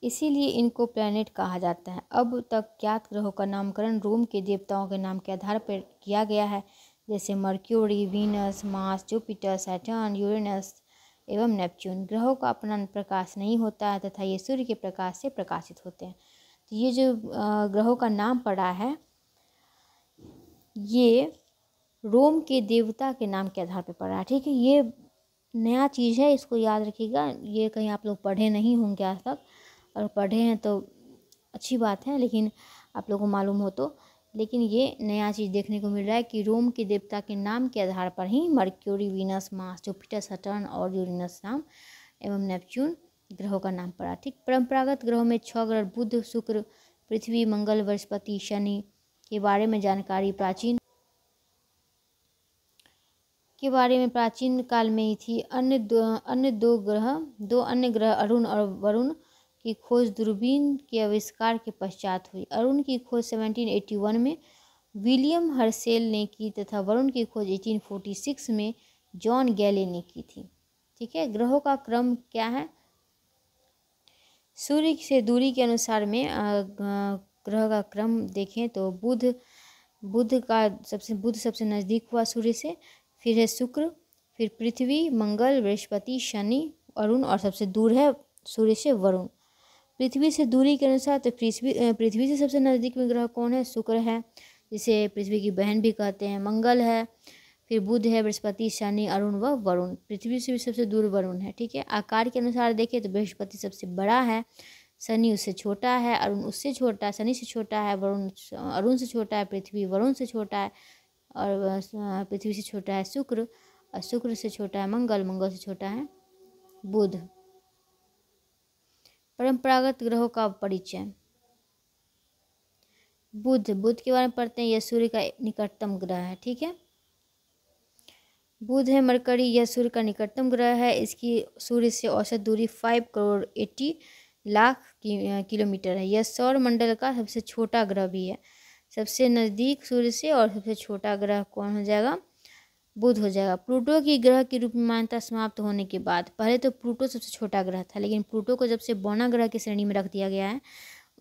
इसीलिए इनको प्लैनेट कहा जाता है। अब तक ज्ञात ग्रहों का नामकरण रोम के देवताओं के नाम के आधार पर किया गया है, जैसे mercury, Venus, Mars, Jupiter, Saturn, Uranus एवं नेपच्यून। ग्रहों का अपना प्रकाश नहीं होता है तथा ये सूर्य के प्रकाश से प्रकाशित होते हैं। तो ये जो ग्रहों का नाम पड़ा है, ये रोम के देवता के नाम के आधार पर पड़ा है। ठीक है, ये नया चीज़ है, इसको याद रखिएगा। ये कहीं आप लोग पढ़े नहीं होंगे आज तक, और पढ़े हैं तो अच्छी बात है, लेकिन आप लोगों को मालूम हो तो। लेकिन ये नया चीज़ देखने को मिल रहा है कि रोम के देवता के नाम के आधार पर ही Mercury, Venus, Mars, Jupiter, Saturn और यूरेनस नाम एवं नेपच्यून ग्रहों का नाम पड़ा। ठीक, परंपरागत ग्रहों में 6 ग्रह बुध, शुक्र, पृथ्वी, मंगल, बृहस्पति, शनि के बारे में जानकारी प्राचीन काल में ही थी। दो अन्य ग्रह अरुण और वरुण की खोज दूरबीन के आविष्कार के पश्चात हुई। अरुण की खोज 1781 में विलियम हर्शेल ने की तथा वरुण की खोज 1846 में जॉन गैले ने की थी। ठीक है, ग्रहों का क्रम क्या है? सूर्य से दूरी के अनुसार में ग्रह का क्रम देखें तो बुध सबसे नज़दीक हुआ सूर्य से, फिर है शुक्र, फिर पृथ्वी, मंगल, बृहस्पति, शनि, अरुण और सबसे दूर है सूर्य से वरुण। पृथ्वी से दूरी के अनुसार तो पृथ्वी से सबसे नज़दीक में ग्रह कौन है? शुक्र है, जिसे पृथ्वी की बहन भी कहते हैं। मंगल है, फिर बुध है, बृहस्पति, शनि, अरुण व वरुण। पृथ्वी से भी सबसे दूर वरुण है। ठीक है, आकार के अनुसार देखें तो बृहस्पति सबसे बड़ा है, शनि उससे छोटा है, अरुण उससे छोटा है, शनि से छोटा है, वरुण अरुण से छोटा है, पृथ्वी वरुण से छोटा है, और पृथ्वी से छोटा है शुक्र, और शुक्र से छोटा है मंगल, मंगल से छोटा है बुध। परंपरागत ग्रहों का परिचय। बुध के बारे में पढ़ते हैं। यह सूर्य का निकटतम ग्रह है। ठीक है, बुध है मरकरी, यह सूर्य का निकटतम ग्रह है। इसकी सूर्य से औसत दूरी 5,80,00,000 किलोमीटर है। यह सौर मंडल का सबसे छोटा ग्रह भी है। सबसे नज़दीक सूर्य से और सबसे छोटा ग्रह कौन हो जाएगा? बुध हो जाएगा। प्लूटो की ग्रह के रूप में मान्यता समाप्त होने के बाद, पहले तो प्लूटो सबसे छोटा ग्रह था, लेकिन प्लूटो को जब से बौना ग्रह की श्रेणी में रख दिया गया है,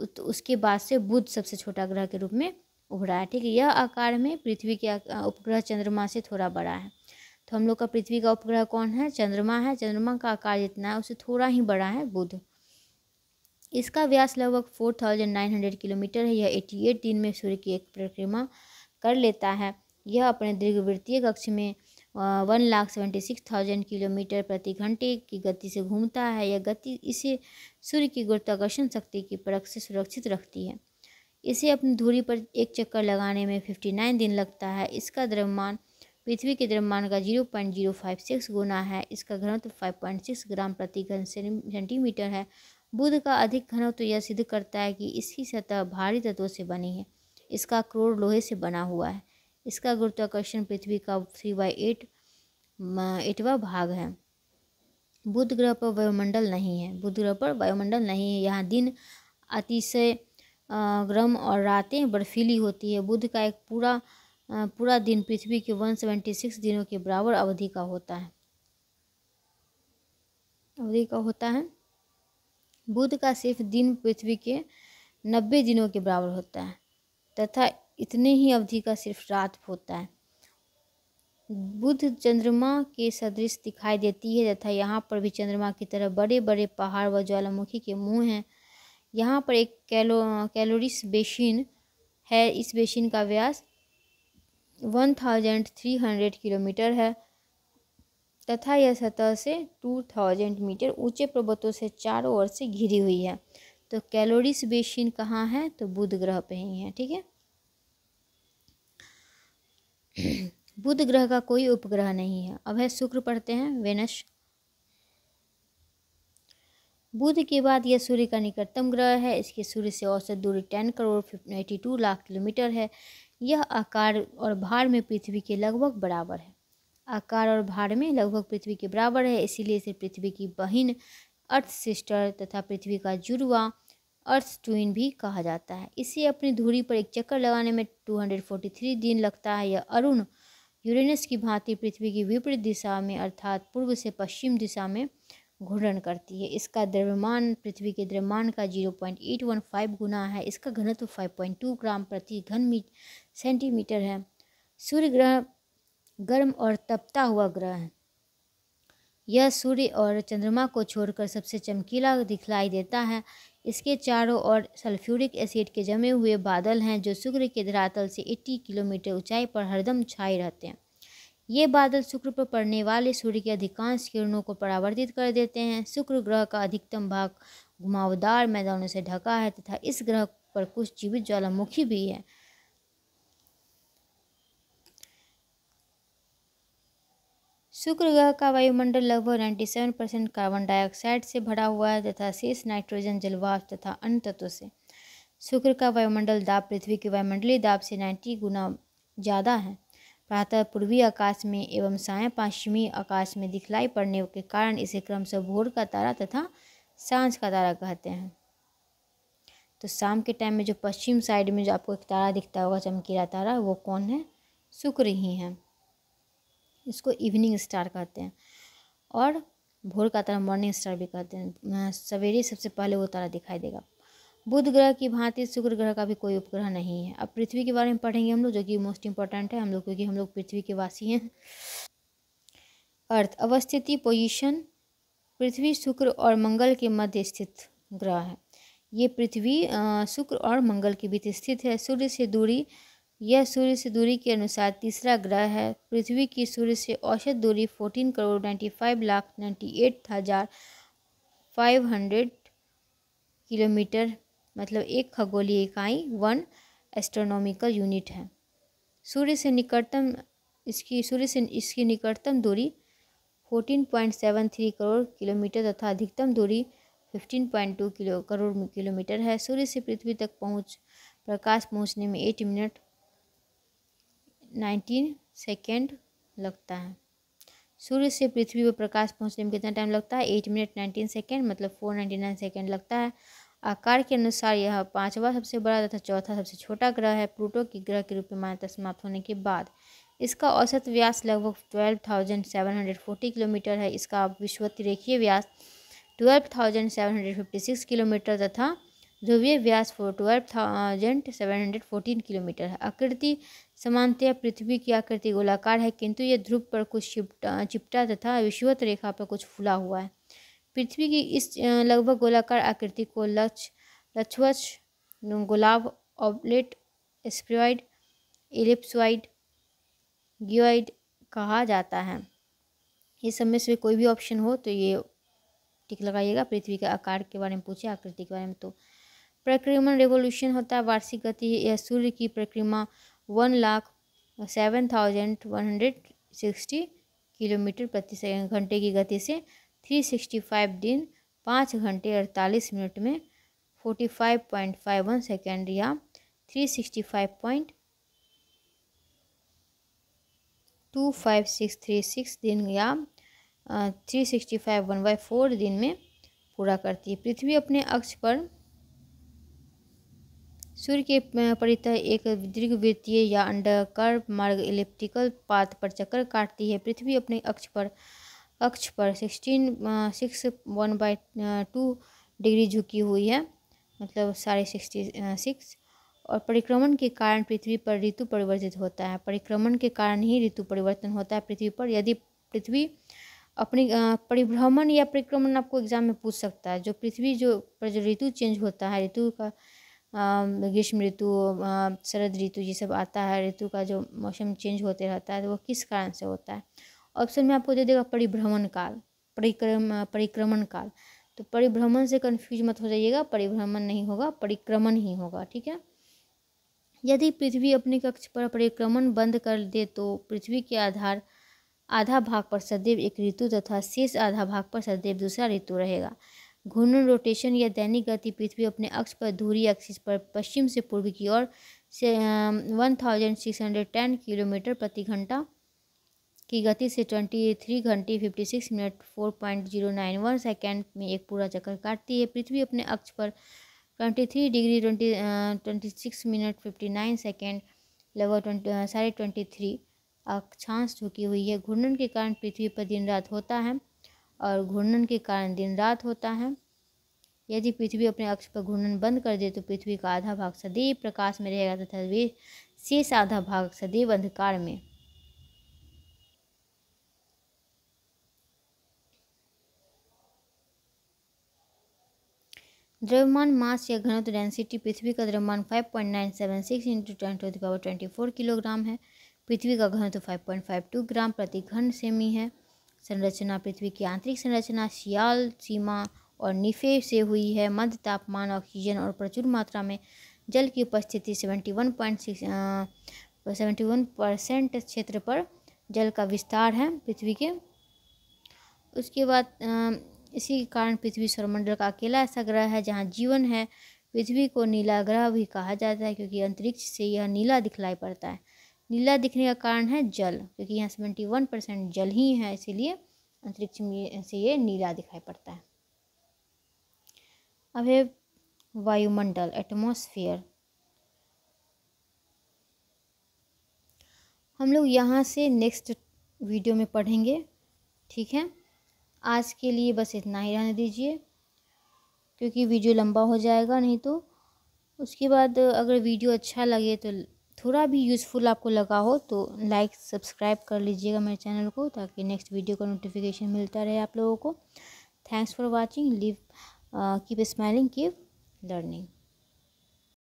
तो उसके बाद से बुध सबसे छोटा ग्रह के रूप में उभरा है। ठीक है, यह आकार में पृथ्वी के उपग्रह चंद्रमा से थोड़ा बड़ा है। तो हम लोग का पृथ्वी का उपग्रह कौन है? चंद्रमा है। चंद्रमा का आकार जितना है उससे थोड़ा ही बड़ा है बुध। इसका व्यास लगभग 4900 किलोमीटर है। यह 88 दिन में सूर्य की एक परिक्रमा कर लेता है। यह अपने दीर्घवृत्तीय कक्ष में 1,76,000 किलोमीटर प्रति घंटे की गति से घूमता है। यह गति इसे सूर्य की गुरुत्वाकर्षण शक्ति की परख से सुरक्षित रखती है। इसे अपनी धुरी पर एक चक्कर लगाने में 59 दिन लगता है। इसका द्रव्यमान पृथ्वी के द्रव्यमान का 0.056 गुना है। इसका घनत्व 5.6 ग्राम प्रति घन सेंटीमीटर है। बुध का अधिक घनत्व यह सिद्ध करता है कि इसकी सतह भारी तत्वों से बनी है। इसका कोर लोहे से बना हुआ है। इसका गुरुत्वाकर्षण पृथ्वी का 3/8वां भाग है। बुध ग्रह पर वायुमंडल नहीं है। बुध ग्रह पर वायुमंडल नहीं है। यहाँ दिन अतिशय गर्म और रातें बर्फीली होती है। बुध का एक पूरा दिन पृथ्वी के 176 दिनों के बराबर अवधि का होता है। बुध का सिर्फ दिन पृथ्वी के 90 दिनों के बराबर होता है तथा इतने ही अवधि का सिर्फ रात होता है। बुध चंद्रमा के सदृश दिखाई देती है तथा यहाँ पर भी चंद्रमा की तरह बड़े बड़े पहाड़ व ज्वालामुखी के मुंह हैं। यहाँ पर एक कैलोरीस बेसिन है। इस बेसिन का व्यास 1300 किलोमीटर है तथा यह सतह से 2000 मीटर ऊंचे पर्वतों से चारों ओर से घिरी हुई है। तो कैलोरीस बेसिन कहाँ है? तो बुध ग्रह पे ही है। ठीक है, बुध ग्रह का कोई उपग्रह नहीं है। अब है शुक्र पढ़ते हैं, वेनस। बुध के बाद यह सूर्य का निकटतम ग्रह है। इसके सूर्य से औसत दूरी 10 करोड़ 82 लाख किलोमीटर है। यह आकार और भार में पृथ्वी के लगभग बराबर है। इसीलिए इसे पृथ्वी की बहिन अर्थ सिस्टर तथा पृथ्वी का जुड़वा अर्थ ट्विन भी कहा जाता है। इसे अपनी धुरी पर एक चक्कर लगाने में 243 दिन लगता है। यह अरुण यूरेनस की भांति पृथ्वी की विपरीत दिशा में अर्थात पूर्व से पश्चिम दिशा में घूर्णन करती है। इसका द्रव्यमान पृथ्वी के द्रव्यमान का 0.815 गुना है। इसका घनत्व 5.2 ग्राम प्रति घन सेंटीमीटर है। सूर्य ग्रह गर्म और तपता हुआ ग्रह है। यह सूर्य और चंद्रमा को छोड़कर सबसे चमकीला दिखलाई देता है। इसके चारों ओर सल्फ्यूरिक एसिड के जमे हुए बादल हैं जो शुक्र के धरातल से 80 किलोमीटर ऊंचाई पर हरदम छाए रहते हैं। ये बादल शुक्र पर पड़ने वाले सूर्य की अधिकांश किरणों को परावर्तित कर देते हैं। शुक्र ग्रह का अधिकतम भाग घुमावदार मैदानों से ढका है तथा इस ग्रह पर कुछ जीवित ज्वालामुखी भी है। शुक्र ग्रह का वायुमंडल लगभग 97% कार्बन डाइऑक्साइड से भरा हुआ है तथा शेष नाइट्रोजन, जलवाष्प तथा अन्य तत्वों से। शुक्र का वायुमंडल दाब पृथ्वी के वायुमंडलीय दाब से 90 गुना ज़्यादा है। प्रातः पूर्वी आकाश में एवं सायं पश्चिमी आकाश में दिखलाई पड़ने के कारण इसे क्रमशः भोर का तारा तथा सांझ का तारा कहते हैं। तो शाम के टाइम में जो पश्चिम साइड में जो आपको एक तारा दिखता होगा, चमकीला तारा, वो कौन है? शुक्र ही है। इसको इवनिंग स्टार कहते हैं और भोर का तारा मॉर्निंग स्टार भी कहते हैं। सवेरे सबसे पहले वो तारा दिखाई देगा। बुध ग्रह की भांति शुक्र ग्रह का भी कोई उपग्रह नहीं है। अब पृथ्वी के बारे में पढ़ेंगे हम लोग, जो कि मोस्ट इंपॉर्टेंट है हम लोग, क्योंकि हम लोग पृथ्वी के वासी हैं। अर्थ अवस्थिति, पोजीशन। पृथ्वी शुक्र और मंगल के मध्य स्थित ग्रह है। ये पृथ्वी शुक्र और मंगल के बीच स्थित है। यह सूर्य से दूरी के अनुसार तीसरा ग्रह है। पृथ्वी की सूर्य से औसत दूरी 14 करोड़ 95,98,500 किलोमीटर, मतलब एक खगोलीय इकाई 1 एस्ट्रोनॉमिकल यूनिट है। सूर्य से इसकी निकटतम दूरी 14.73 करोड़ किलोमीटर तथा अधिकतम दूरी 15.2 करोड़ किलोमीटर है। सूर्य से पृथ्वी तक प्रकाश पहुंचने में 8 मिनट 19 सेकेंड लगता है। सूर्य से पृथ्वी पर प्रकाश पहुंचने में कितना टाइम लगता है? 8 मिनट 19 सेकेंड, मतलब 499 सेकेंड लगता है। आकार के अनुसार यह 5वां सबसे बड़ा तथा चौथा सबसे छोटा ग्रह है। प्लूटो की ग्रह के रूप में मान्यता समाप्त होने के बाद इसका औसत व्यास लगभग 12,740 किलोमीटर है। इसका विषुवतीय रेखीय व्यास 12,756 किलोमीटर तथा ध्रुवीय व्यास 12,714 किलोमीटर है। आकृति सामान्यतः पृथ्वी की आकृति गोलाकार है, किंतु यह ध्रुव पर कुछ चिपटा तथा विषुवत रेखा पर कुछ फूला हुआ है। पृथ्वी की इस लगभग गोलाकार आकृति को लक्षवक्ष, गोलाभ, ऑब्लेट, स्फेरॉइड, एलिप्सॉइड, जियोइड कहा जाता है। ये सब में से कोई भी ऑप्शन हो तो ये टिक लगाइएगा। पृथ्वी के आकार के बारे में पूछे, आकृति के बारे में तो परिक्रमण रेवोल्यूशन होता है वार्षिक गति। यह सूर्य की परिक्रमा 1,07,160 किलोमीटर प्रति सेकंड घंटे की गति से 365 दिन 5 घंटे 48 मिनट में 45.51 सेकेंड या 365.25636 दिन या 365 1/4 दिन में पूरा करती है। पृथ्वी अपने अक्ष पर सूर्य के परितः एक दीर्घवृत्तीय या अंडाकार मार्ग इलिप्टिकल पाथ पर चक्कर काटती है। पृथ्वी अपने अक्ष पर 16.1/2 डिग्री झुकी हुई है, मतलब 66.6, और परिक्रमण के कारण पृथ्वी पर ऋतु परिवर्तित होता है। परिक्रमण के कारण ही ऋतु परिवर्तन होता है पृथ्वी पर। यदि पृथ्वी अपनी परिभ्रमण या परिक्रमण आपको एग्जाम में पूछ सकता है। जो पृथ्वी पर जो ऋतु चेंज होता है, ऋतु का ग्रीष्म ऋतु, शरद ऋतु, ये सब आता है, ऋतु का जो मौसम चेंज होते रहता है, तो वो किस कारण से होता है। ऑप्शन में आपको दे देगा परिभ्रमण काल, परिक्रमण काल। तो परिभ्रमण से कन्फ्यूज मत हो जाइएगा, परिभ्रमण नहीं होगा, परिक्रमण ही होगा, ठीक है। यदि पृथ्वी अपनी कक्ष पर परिक्रमण बंद कर दे तो पृथ्वी के आधा भाग पर सदैव एक ऋतु तथा शेष आधा भाग पर सदैव दूसरा ऋतु रहेगा। घूर्णन रोटेशन या दैनिक गति पृथ्वी अपने अक्ष पर धुरी एक्सिस पर पश्चिम से पूर्व की ओर से 1610 किलोमीटर प्रति घंटा की गति से 23 घंटे 56 मिनट 4.091 सेकेंड में एक पूरा चक्कर काटती है। पृथ्वी अपने अक्ष पर 23 डिग्री 26 मिनट 59 सेकेंड लगभग 23.5 अक्षांश झुकी हुई है। घूर्णन के कारण पृथ्वी पर दिन रात होता है और घूर्णन के कारण दिन रात होता है। यदि पृथ्वी अपने अक्ष पर घूर्णन बंद कर दे तो पृथ्वी का आधा भाग सदैव प्रकाश में रहेगा तथा वे शेष आधा भाग सदैव अंधकार में। द्रव्यमान मास या घनत्व डेंसिटी पृथ्वी का द्रव्यमान 5.976 इंटू 10⁻24 किलोग्राम है। पृथ्वी का घनत्व 5.52 ग्राम प्रति घन सेमी है। संरचना पृथ्वी की आंतरिक संरचना सियाल, सीमा और निफे से हुई है। मध्य तापमान, ऑक्सीजन और प्रचुर मात्रा में जल की उपस्थिति 71% क्षेत्र पर जल का विस्तार है पृथ्वी के। उसके बाद इसी के कारण पृथ्वी सौरमंडल का अकेला ऐसा ग्रह है जहाँ जीवन है। पृथ्वी को नीला ग्रह भी कहा जाता है क्योंकि अंतरिक्ष से यह नीला दिखलाई पड़ता है। नीला दिखने का कारण है जल, क्योंकि यहाँ 71% जल ही है, इसीलिए अंतरिक्ष में से ये नीला दिखाई पड़ता है। अब है वायुमंडल, एटमॉस्फेयर। हम लोग यहाँ से नेक्स्ट वीडियो में पढ़ेंगे, ठीक है। आज के लिए बस इतना ही रहने दीजिए क्योंकि वीडियो लंबा हो जाएगा नहीं तो। उसके बाद अगर वीडियो अच्छा लगे तो थोड़ा भी यूज़फुल आपको लगा हो तो लाइक सब्सक्राइब कर लीजिएगा मेरे चैनल को, ताकि नेक्स्ट वीडियो का नोटिफिकेशन मिलता रहे आप लोगों को। Thanks for watching, keep smiling, keep learning.